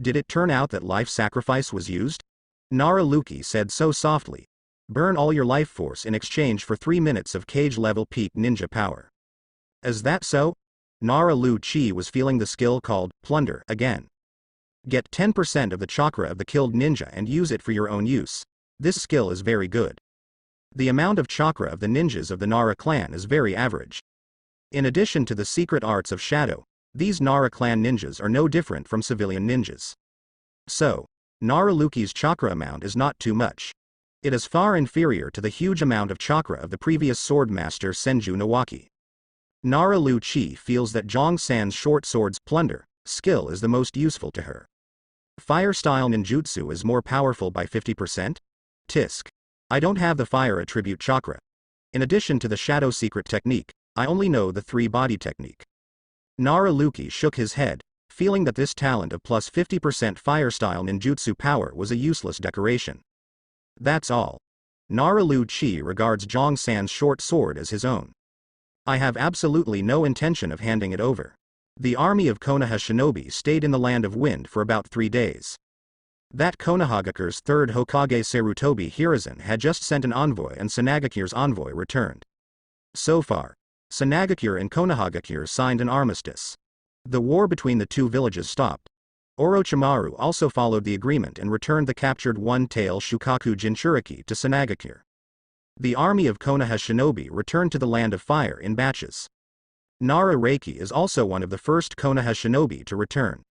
Did it turn out that life sacrifice was used? Nara Luki said so softly. Burn all your life force in exchange for 3 minutes of cage-level peak ninja power. Is that so? Nara Lu Chi was feeling the skill called plunder again. Get 10% of the chakra of the killed ninja and use it for your own use. This skill is very good. The amount of chakra of the ninjas of the Nara clan is very average. In addition to the secret arts of shadow, these Nara clan ninjas are no different from civilian ninjas. So, Nara Luki's chakra amount is not too much. It is far inferior to the huge amount of chakra of the previous swordmaster Senju Nawaki. Nara Lu Chi feels that Zhang San's short sword's plunder skill is the most useful to her. Fire style ninjutsu is more powerful by 50%? Tisk. I don't have the fire attribute chakra. In addition to the shadow secret technique, I only know the 3-body technique. Nara Luki shook his head, feeling that this talent of plus 50% fire style ninjutsu power was a useless decoration. That's all. Nara Lu Chi regards Zhang San's short sword as his own. I have absolutely no intention of handing it over. The army of Konoha shinobi stayed in the Land of Wind for about 3 days. That Konohagakure's third Hokage Sarutobi Hiruzen had just sent an envoy and Sanagakure's envoy returned. So far, Sanagakure and Konohagakure signed an armistice. The war between the two villages stopped. Orochimaru also followed the agreement and returned the captured one-tail Shukaku Jinchuriki to Sanagakure. The army of Konoha shinobi returned to the Land of Fire in batches. Nara Reiki is also one of the first Konoha shinobi to return.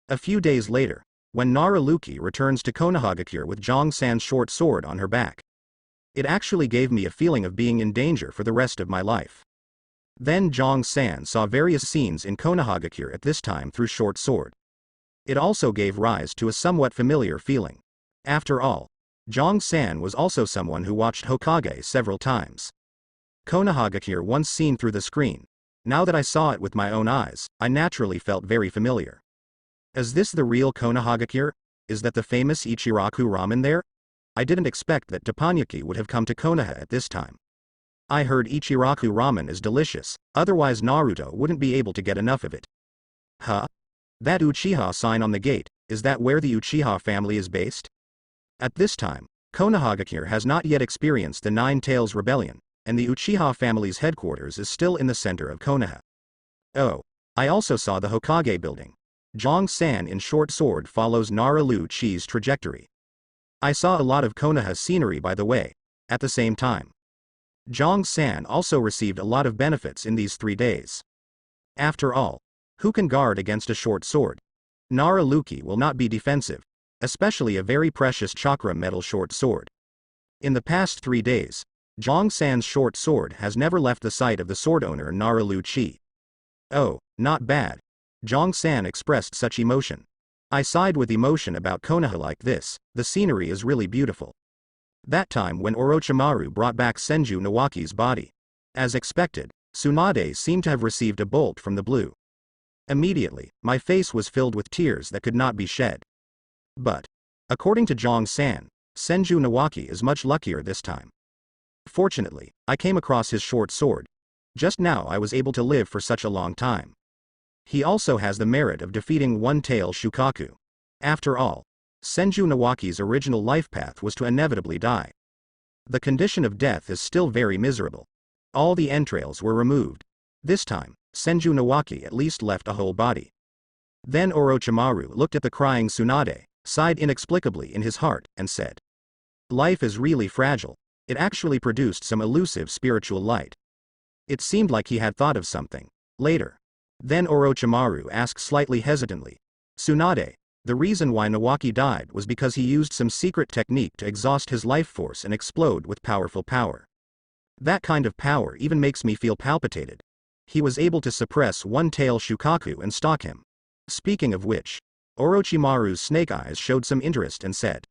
A few days later, when Nara Luki returns to Konohagakure with Zhang San's short sword on her back. It actually gave me a feeling of being in danger for the rest of my life. Then Zhang San saw various scenes in Konohagakure at this time through short sword. It also gave rise to a somewhat familiar feeling. After all, Zhang San was also someone who watched Hokage several times. Konohagakure once seen through the screen. Now that I saw it with my own eyes, I naturally felt very familiar. Is this the real Konohagakure? Is that the famous Ichiraku ramen there? I didn't expect that Teppanyaki would have come to Konoha at this time. I heard Ichiraku ramen is delicious, otherwise Naruto wouldn't be able to get enough of it. Huh? That Uchiha sign on the gate, is that where the Uchiha family is based? At this time, Konohagakure has not yet experienced the Nine Tails Rebellion, and the Uchiha family's headquarters is still in the center of Konoha. Oh, I also saw the Hokage building. Zhang San in short sword follows Nara Lu Chi's trajectory. I saw a lot of Konoha scenery by the way, at the same time. Zhang San also received a lot of benefits in these 3 days. After all, who can guard against a short sword? Nara Luki will not be defensive, especially a very precious chakra metal short sword. In the past 3 days, Zhang San's short sword has never left the sight of the sword owner Nara Lu Chi. Oh, not bad. Zhang San expressed such emotion. I sighed with emotion about Konoha like this, the scenery is really beautiful. That time when Orochimaru brought back Senju Nawaki's body. As expected, Tsunade seemed to have received a bolt from the blue. Immediately, my face was filled with tears that could not be shed. But, according to Zhang San, Senju Nawaki is much luckier this time. Fortunately, I came across his short sword. Just now I was able to live for such a long time. He also has the merit of defeating one-tail Shukaku. After all, Senju Nawaki's original life path was to inevitably die. The condition of death is still very miserable. All the entrails were removed. This time, Senju Nawaki at least left a whole body. Then Orochimaru looked at the crying Tsunade, sighed inexplicably in his heart, and said, "Life is really fragile." It actually produced some elusive spiritual light. It seemed like he had thought of something. Later. Then Orochimaru asked slightly hesitantly, "Tsunade, the reason why Nawaki died was because he used some secret technique to exhaust his life force and explode with powerful power. That kind of power even makes me feel palpitated. He was able to suppress one-tail Shukaku and stalk him." Speaking of which, Orochimaru's snake eyes showed some interest and said,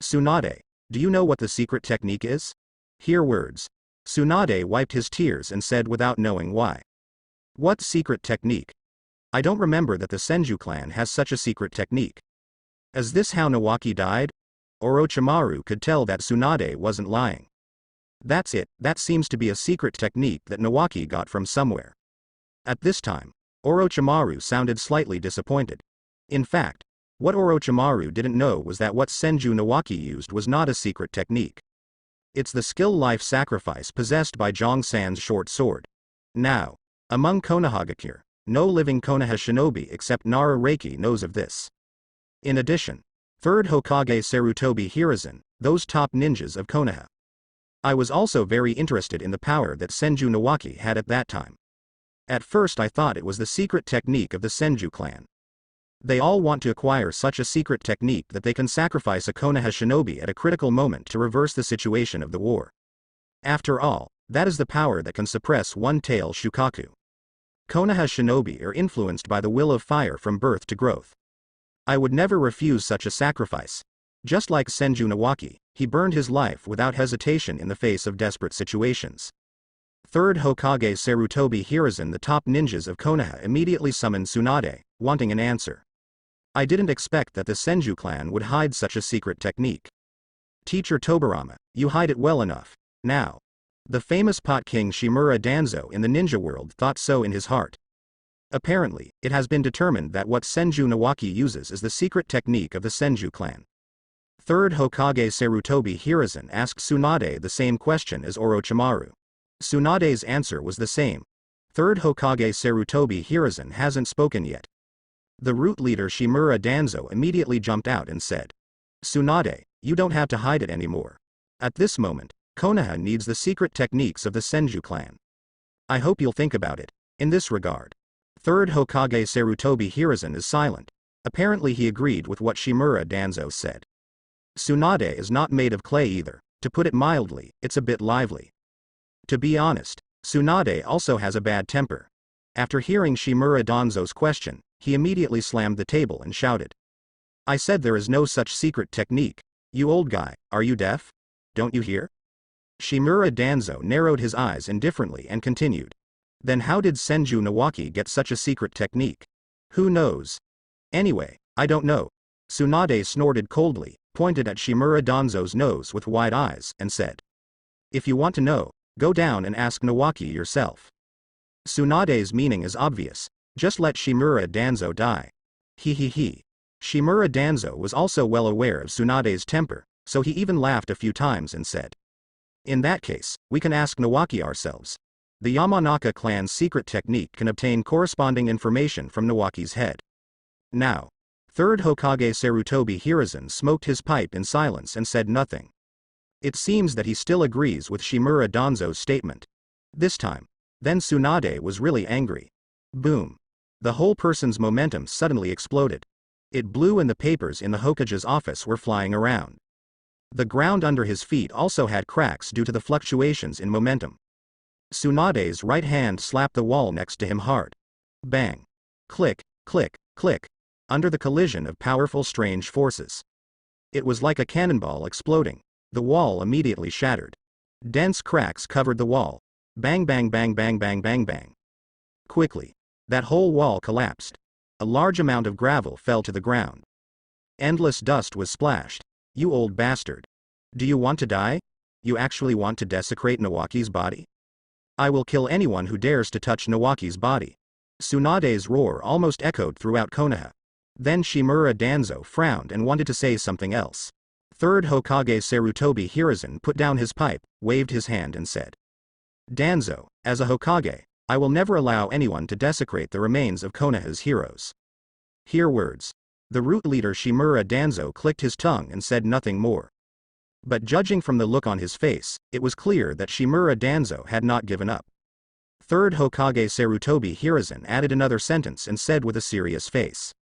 "Tsunade, do you know what the secret technique is?" Hear words. Tsunade wiped his tears and said without knowing why. "What secret technique? I don't remember that the Senju clan has such a secret technique. Is this how Nawaki died?" Orochimaru could tell that Tsunade wasn't lying. "That's it, that seems to be a secret technique that Nawaki got from somewhere." At this time, Orochimaru sounded slightly disappointed. In fact, what Orochimaru didn't know was that what Senju Nawaki used was not a secret technique. It's the skill life sacrifice possessed by Jong-san's short sword. Now, among Konohagakure, no living Konoha shinobi except Nara Reiki knows of this. In addition, 3rd Hokage Sarutobi Hiruzen, those top ninjas of Konoha. I was also very interested in the power that Senju Nawaki had at that time. At first I thought it was the secret technique of the Senju clan. They all want to acquire such a secret technique that they can sacrifice a Konoha shinobi at a critical moment to reverse the situation of the war. After all, that is the power that can suppress one-tail Shukaku. Konoha shinobi are influenced by the will of fire from birth to growth. I would never refuse such a sacrifice. Just like Senju Nawaki, he burned his life without hesitation in the face of desperate situations. 3rd Hokage Sarutobi Hiruzen, the top ninjas of Konoha, immediately summoned Tsunade, wanting an answer. I didn't expect that the Senju clan would hide such a secret technique. Teacher Tobirama, you hide it well enough. Now. The famous pot king Shimura Danzo in the ninja world thought so in his heart. Apparently, it has been determined that what Senju Nawaki uses is the secret technique of the Senju clan. 3rd Hokage Sarutobi Hiruzen asked Tsunade the same question as Orochimaru. Tsunade's answer was the same. 3rd Hokage Sarutobi Hiruzen hasn't spoken yet. The root leader Shimura Danzo immediately jumped out and said, "Tsunade, you don't have to hide it anymore. At this moment, Konoha needs the secret techniques of the Senju clan. I hope you'll think about it, in this regard." 3rd Hokage Sarutobi Hiruzen is silent. Apparently he agreed with what Shimura Danzo said. Tsunade is not made of clay either. To put it mildly, it's a bit lively. To be honest, Tsunade also has a bad temper. After hearing Shimura Danzo's question, he immediately slammed the table and shouted, "I said there is no such secret technique. You old guy, are you deaf? Don't you hear?" Shimura Danzo narrowed his eyes indifferently and continued, "Then how did Senju Nawaki get such a secret technique? Who knows? Anyway, I don't know." Tsunade snorted coldly, pointed at Shimura Danzo's nose with wide eyes, and said, "If you want to know, go down and ask Nawaki yourself." Tsunade's meaning is obvious. Just let Shimura Danzo die. He. Shimura Danzo was also well aware of Tsunade's temper, so he even laughed a few times and said, "In that case, we can ask Nawaki ourselves. The Yamanaka clan's secret technique can obtain corresponding information from Nawaki's head." Now, 3rd Hokage Sarutobi Hiruzen smoked his pipe in silence and said nothing. It seems that he still agrees with Shimura Danzo's statement. This time, then Tsunade was really angry. Boom. The whole person's momentum suddenly exploded. It blew and the papers in the Hokage's office were flying around. The ground under his feet also had cracks due to the fluctuations in momentum. Tsunade's right hand slapped the wall next to him hard. Bang. Click, click, click. Under the collision of powerful strange forces. It was like a cannonball exploding. The wall immediately shattered. Dense cracks covered the wall. Bang bang bang bang bang bang bang. Quickly. That whole wall collapsed. A large amount of gravel fell to the ground. Endless dust was splashed. "You old bastard. Do you want to die? You actually want to desecrate Nawaki's body? I will kill anyone who dares to touch Nawaki's body." Tsunade's roar almost echoed throughout Konoha. Then Shimura Danzo frowned and wanted to say something else. 3rd Hokage Sarutobi Hiruzen put down his pipe, waved his hand and said, "Danzo, as a Hokage, I will never allow anyone to desecrate the remains of Konoha's heroes. Hear words. The root leader Shimura Danzo clicked his tongue and said nothing more. But judging from the look on his face, it was clear that Shimura Danzo had not given up. Third Hokage Sarutobi Hiruzen added another sentence and said with a serious face.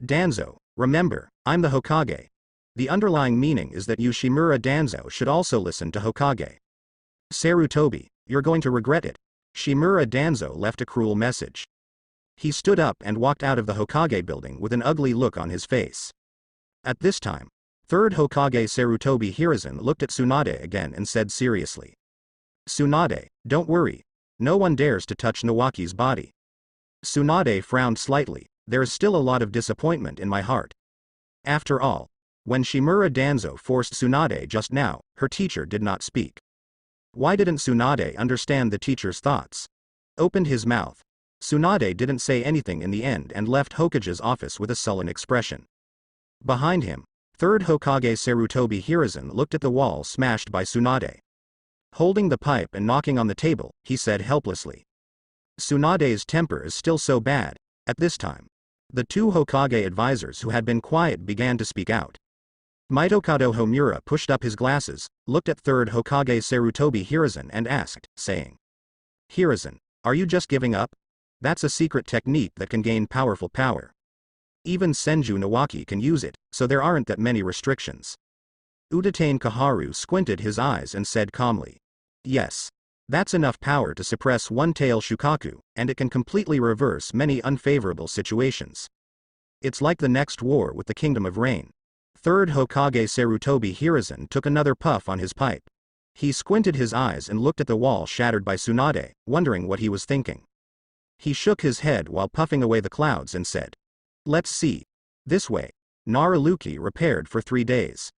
Danzo, remember, I'm the Hokage. The underlying meaning is that you Shimura Danzo should also listen to Hokage. Sarutobi, you're going to regret it. Shimura Danzo left a cruel message. He stood up and walked out of the Hokage building with an ugly look on his face. At this time, third Hokage Sarutobi Hiruzen looked at Tsunade again and said seriously. Tsunade, don't worry. No one dares to touch Nawaki's body. Tsunade frowned slightly. There is still a lot of disappointment in my heart. After all, when Shimura Danzo forced Tsunade just now, her teacher did not speak. Why didn't Tsunade understand the teacher's thoughts? Opened his mouth. Tsunade didn't say anything in the end and left Hokage's office with a sullen expression. Behind him, third Hokage Sarutobi Hiruzen looked at the wall smashed by Tsunade. Holding the pipe and knocking on the table, he said helplessly. Tsunade's temper is still so bad. At this time, the two Hokage advisors who had been quiet began to speak out. Mitokado Homura pushed up his glasses, looked at third Hokage Sarutobi Hiruzen and asked, saying, Hiruzen, are you just giving up? That's a secret technique that can gain powerful power. Even Senju Nawaki can use it, so there aren't that many restrictions. Udatane Kaharu squinted his eyes and said calmly. Yes. That's enough power to suppress one-tail Shukaku, and it can completely reverse many unfavorable situations. It's like the next war with the Kingdom of Rain. Third Hokage Sarutobi Hiruzen took another puff on his pipe. He squinted his eyes and looked at the wall shattered by Tsunade, wondering what he was thinking. He shook his head while puffing away the clouds and said, Let's see. This way. Naraluki repaired for 3 days.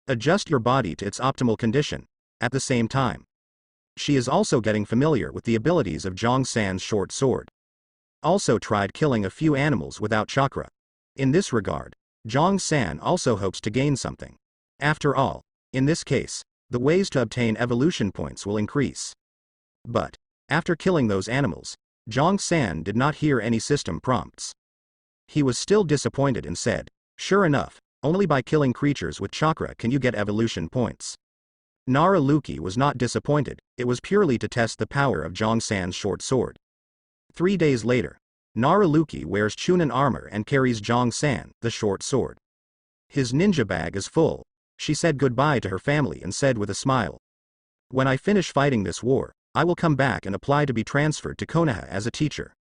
Adjust your body to its optimal condition. At the same time, she is also getting familiar with the abilities of Jong-san's short sword. Also tried killing a few animals without chakra. In this regard, Jong-san also hopes to gain something. After all, in this case, the ways to obtain evolution points will increase. But, after killing those animals, Jong-san did not hear any system prompts. He was still disappointed and said, Sure enough, only by killing creatures with chakra can you get evolution points. Naraluki was not disappointed, it was purely to test the power of Jong-san's short sword. 3 days later, Naraluki wears Chunin armor and carries Jong-san, the short sword. His ninja bag is full. She said goodbye to her family and said with a smile, When I finish fighting this war, I will come back and apply to be transferred to Konoha as a teacher.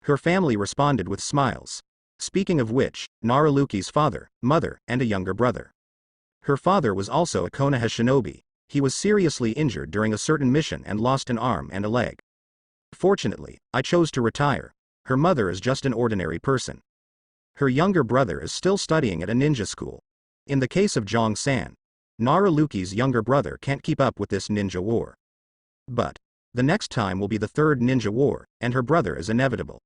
Her family responded with smiles. Speaking of which, Naraluki's father, mother, and a younger brother. Her father was also a Konoha shinobi. He was seriously injured during a certain mission and lost an arm and a leg. Fortunately, I chose to retire. Her mother is just an ordinary person. Her younger brother is still studying at a ninja school. In the case of Jong-san, Naraluki's younger brother can't keep up with this ninja war. But, the next time will be the third ninja war, and her brother is inevitable.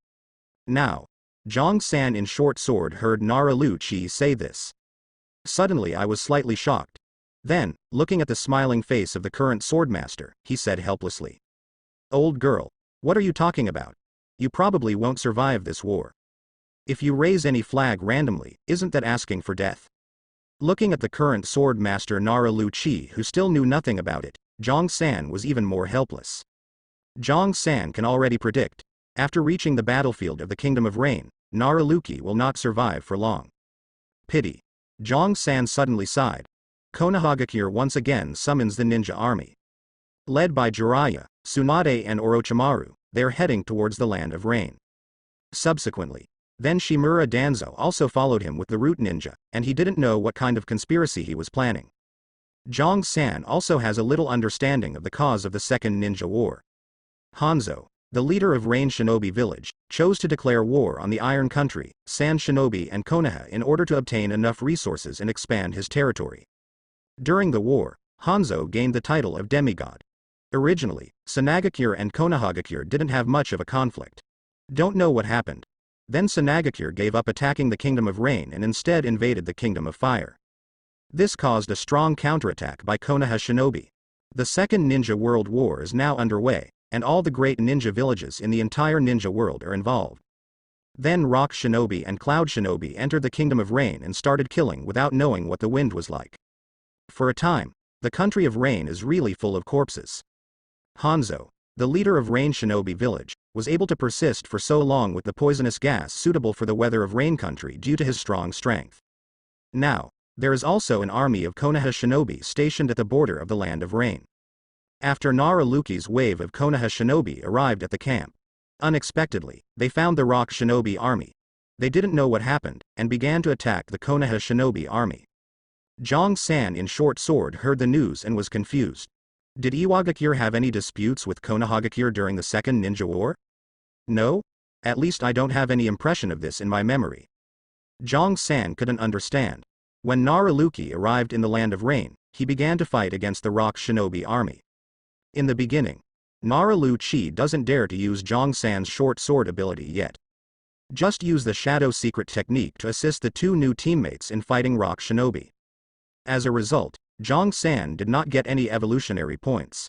Now, Jong-san in short sword heard Naraluki say this. Suddenly I was slightly shocked. Then, looking at the smiling face of the current swordmaster, he said helplessly. Old girl, what are you talking about? You probably won't survive this war. If you raise any flag randomly, isn't that asking for death? Looking at the current swordmaster Naraluki who still knew nothing about it, Jong-san was even more helpless. Jong-san can already predict. After reaching the battlefield of the Kingdom of Rain, Naraluki will not survive for long. Pity. Jong-san suddenly sighed. Konohagakure once again summons the ninja army. Led by Jiraiya, Tsunade and Orochimaru, they are heading towards the Land of Rain. Subsequently, then Shimura Danzo also followed him with the root ninja, and he didn't know what kind of conspiracy he was planning. Jong-san also has a little understanding of the cause of the Second Ninja War. Hanzo, the leader of Rain Shinobi Village, chose to declare war on the Iron Country, Sand Shinobi and Konoha in order to obtain enough resources and expand his territory. During the war, Hanzo gained the title of demigod. Originally, Sanagakure and Konohagakure didn't have much of a conflict. Don't know what happened. Then Sanagakure gave up attacking the Kingdom of Rain and instead invaded the Kingdom of Fire. This caused a strong counterattack by Konoha Shinobi. The Second Ninja World War is now underway, and all the great ninja villages in the entire ninja world are involved. Then Rock Shinobi and Cloud Shinobi entered the Kingdom of Rain and started killing without knowing what the wind was like. For a time, the country of Rain is really full of corpses. Hanzo, the leader of Rain Shinobi village, was able to persist for so long with the poisonous gas suitable for the weather of Rain country due to his strong strength. Now, there is also an army of Konoha Shinobi stationed at the border of the Land of Rain. After Naraluki's wave of Konoha Shinobi arrived at the camp, unexpectedly, they found the Rock Shinobi army. They didn't know what happened, and began to attack the Konoha Shinobi army. Jong-san in Short Sword heard the news and was confused. Did Iwagakure have any disputes with Konohagakure during the Second Ninja War? No? At least I don't have any impression of this in my memory. Jong-san couldn't understand. When Naraluki arrived in the Land of Rain, he began to fight against the Rock Shinobi army. In the beginning, Naraluki doesn't dare to use Jong-san's short sword ability yet. Just use the shadow secret technique to assist the two new teammates in fighting Rock Shinobi. As a result, Jong-san did not get any evolutionary points.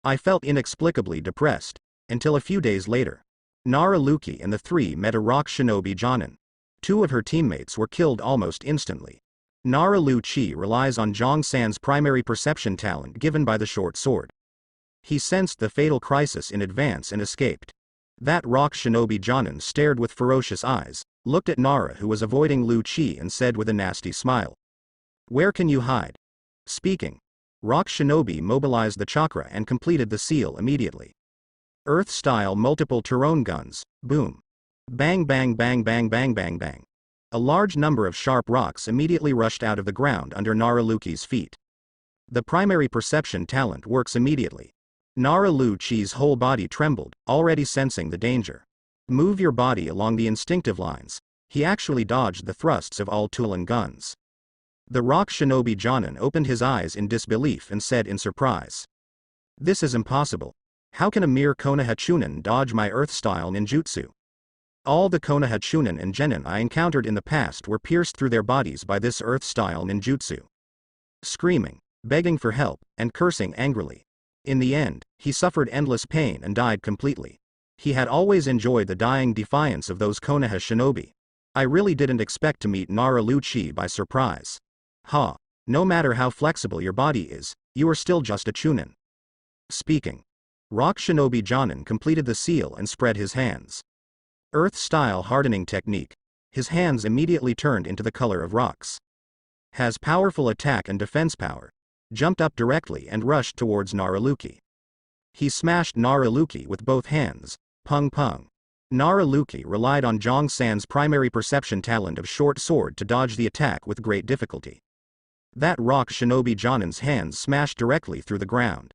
I felt inexplicably depressed, until a few days later. Naraluki and the three met a Rock Shinobi Jonin. Two of her teammates were killed almost instantly. Naraluki relies on Jong-san's primary perception talent given by the short sword. He sensed the fatal crisis in advance and escaped. That Rock Shinobi Jonin stared with ferocious eyes, looked at Nara who was avoiding Lu Chi and said with a nasty smile, "Where can you hide?" Speaking, Rock Shinobi mobilized the chakra and completed the seal immediately. Earth-style multiple Tyrone guns, boom. Bang bang bang bang bang bang bang. A large number of sharp rocks immediately rushed out of the ground under Naraluki's feet. The primary perception talent works immediately. Naraluki's whole body trembled, already sensing the danger. Move your body along the instinctive lines. He actually dodged the thrusts of all Tulan guns. The Rock Shinobi Jonin opened his eyes in disbelief and said in surprise, "This is impossible. How can a mere Konoha Chunin dodge my earth-style ninjutsu? All the Konoha Chunin and genin I encountered in the past were pierced through their bodies by this earth-style ninjutsu." Screaming, begging for help, and cursing angrily. In the end, he suffered endless pain and died completely. He had always enjoyed the dying defiance of those Konoha Shinobi. I really didn't expect to meet Naraluki by surprise. Ha! No matter how flexible your body is, you are still just a Chunin. Speaking, Rock Shinobi Jonin completed the seal and spread his hands. Earth-style hardening technique. His hands immediately turned into the color of rocks. Has powerful attack and defense power. Jumped up directly and rushed towards Naraluki. He smashed Naraluki with both hands, pung pung. Naraluki relied on Jong-san's primary perception talent of short sword to dodge the attack with great difficulty. That Rock Shinobi Jonin's hands smashed directly through the ground.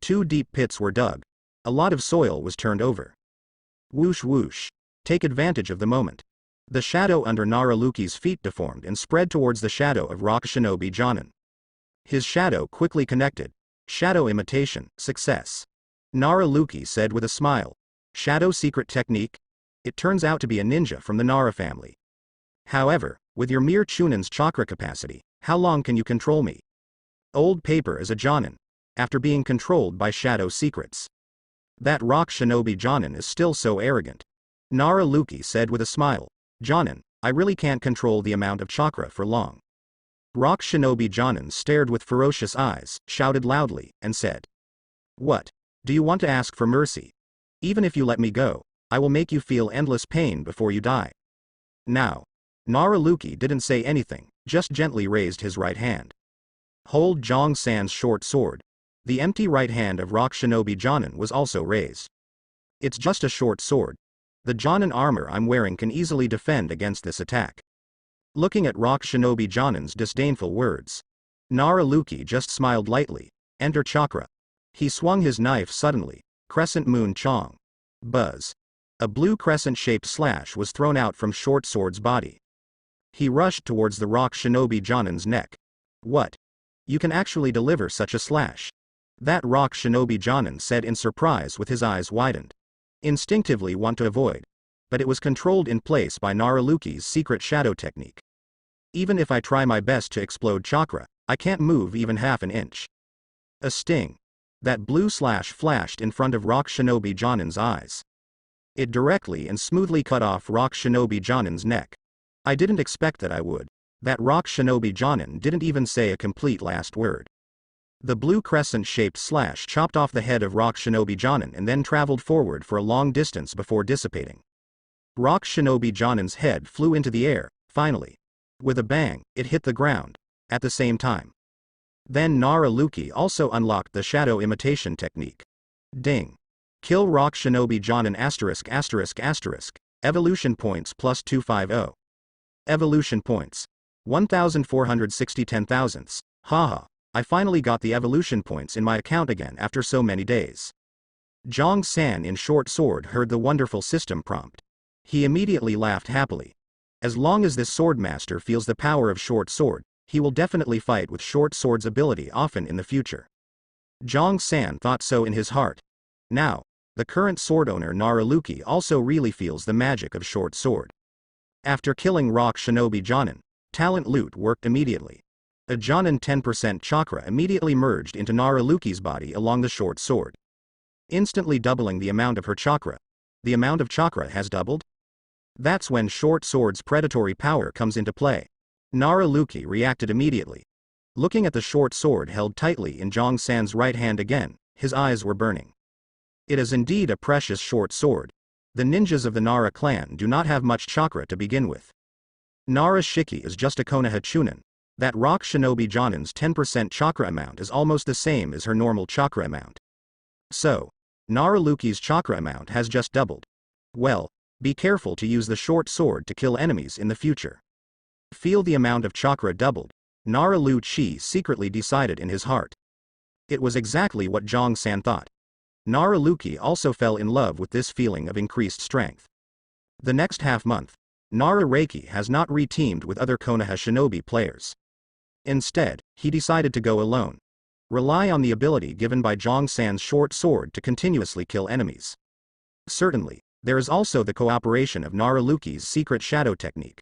Two deep pits were dug. A lot of soil was turned over. Whoosh whoosh. Take advantage of the moment. The shadow under Naraluki's feet deformed and spread towards the shadow of Rock Shinobi Jonin. His shadow quickly connected. Shadow imitation, success. Naraluki said with a smile. Shadow secret technique? It turns out to be a ninja from the Nara family. However, with your mere Chunin's chakra capacity, how long can you control me? Old paper as a Jonin. After being controlled by shadow secrets. That Rock Shinobi Jonin is still so arrogant. Naraluki said with a smile. Jonin, I really can't control the amount of chakra for long. Rock Shinobi Jonin stared with ferocious eyes, shouted loudly, and said. What? Do you want to ask for mercy? Even if you let me go, I will make you feel endless pain before you die. Now. Naraluki didn't say anything, just gently raised his right hand. Hold Jong-san's short sword. The empty right hand of Rock Shinobi Jonin was also raised. It's just a short sword. The Jonin armor I'm wearing can easily defend against this attack. Looking at Rock Shinobi Jonin's disdainful words, Naraluki just smiled lightly. Enter chakra. He swung his knife suddenly. Crescent Moon Chong. Buzz. A blue crescent-shaped slash was thrown out from Short Sword's body. He rushed towards the Rock Shinobi Jonin's neck. What? You can actually deliver such a slash? That Rock Shinobi Jonin said in surprise with his eyes widened. Instinctively want to avoid. But it was controlled in place by Naraluki's secret shadow technique. Even if I try my best to explode chakra, I can't move even half an inch. A sting. That blue slash flashed in front of Rock Shinobi Jonin's eyes. It directly and smoothly cut off Rock Shinobi Jonin's neck. I didn't expect that I would. That Rock Shinobi Jonin didn't even say a complete last word. The blue crescent-shaped slash chopped off the head of Rock Shinobi Jonin and then traveled forward for a long distance before dissipating. Rock Shinobi Jonin's head flew into the air, finally. With a bang, it hit the ground. At the same time. Then Naruto also unlocked the shadow imitation technique. Ding. Kill Rock Shinobi Jonin *****. Evolution points plus 250. Evolution points. 1,460 10,000ths. Haha. I finally got the evolution points in my account again after so many days. Jong-san in short sword heard the wonderful system prompt. He immediately laughed happily. As long as this swordmaster feels the power of short sword, he will definitely fight with short sword's ability often in the future. Jong-san thought so in his heart. Now, the current sword owner Naruto also really feels the magic of short sword. After killing Rock Shinobi Jonin, talent loot worked immediately. A Jonin 10% chakra immediately merged into Naruto's body along the short sword, instantly doubling the amount of her chakra. The amount of chakra has doubled? That's when short sword's predatory power comes into play. Naruto reacted immediately. Looking at the short sword held tightly in Jong-san's right hand again, his eyes were burning. It is indeed a precious short sword. The ninjas of the Nara clan do not have much chakra to begin with. Nara Shiki is just a Konoha Chunin. That Rock Shinobi Jonin's 10% chakra amount is almost the same as her normal chakra amount. So, Naruto's chakra amount has just doubled. Well, be careful to use the short sword to kill enemies in the future. Feel the amount of chakra doubled, Naruto secretly decided in his heart. It was exactly what Jong-san thought. Naruto also fell in love with this feeling of increased strength. The next half-month, Naruto has not re-teamed with other Konoha Shinobi players. Instead, he decided to go alone. Rely on the ability given by Jong-san's short sword to continuously kill enemies. Certainly, there is also the cooperation of Naruto's secret shadow technique.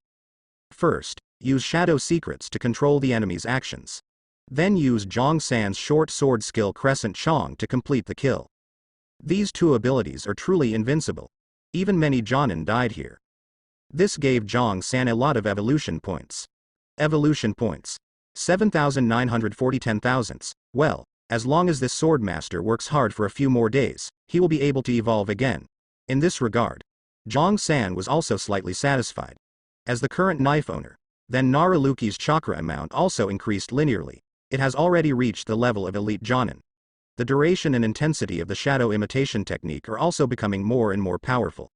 First, use shadow secrets to control the enemy's actions. Then use Jong-san's short sword skill Crescent Chong to complete the kill. These two abilities are truly invincible. Even many Jonin died here. This gave Jong-san a lot of evolution points. Evolution points. 7,940 10,000ths. Well, as long as this swordmaster works hard for a few more days, he will be able to evolve again. In this regard, Jong-san was also slightly satisfied. As the current knife owner, then Naruto's chakra amount also increased linearly. It has already reached the level of elite Jonin. The duration and intensity of the shadow imitation technique are also becoming more and more powerful.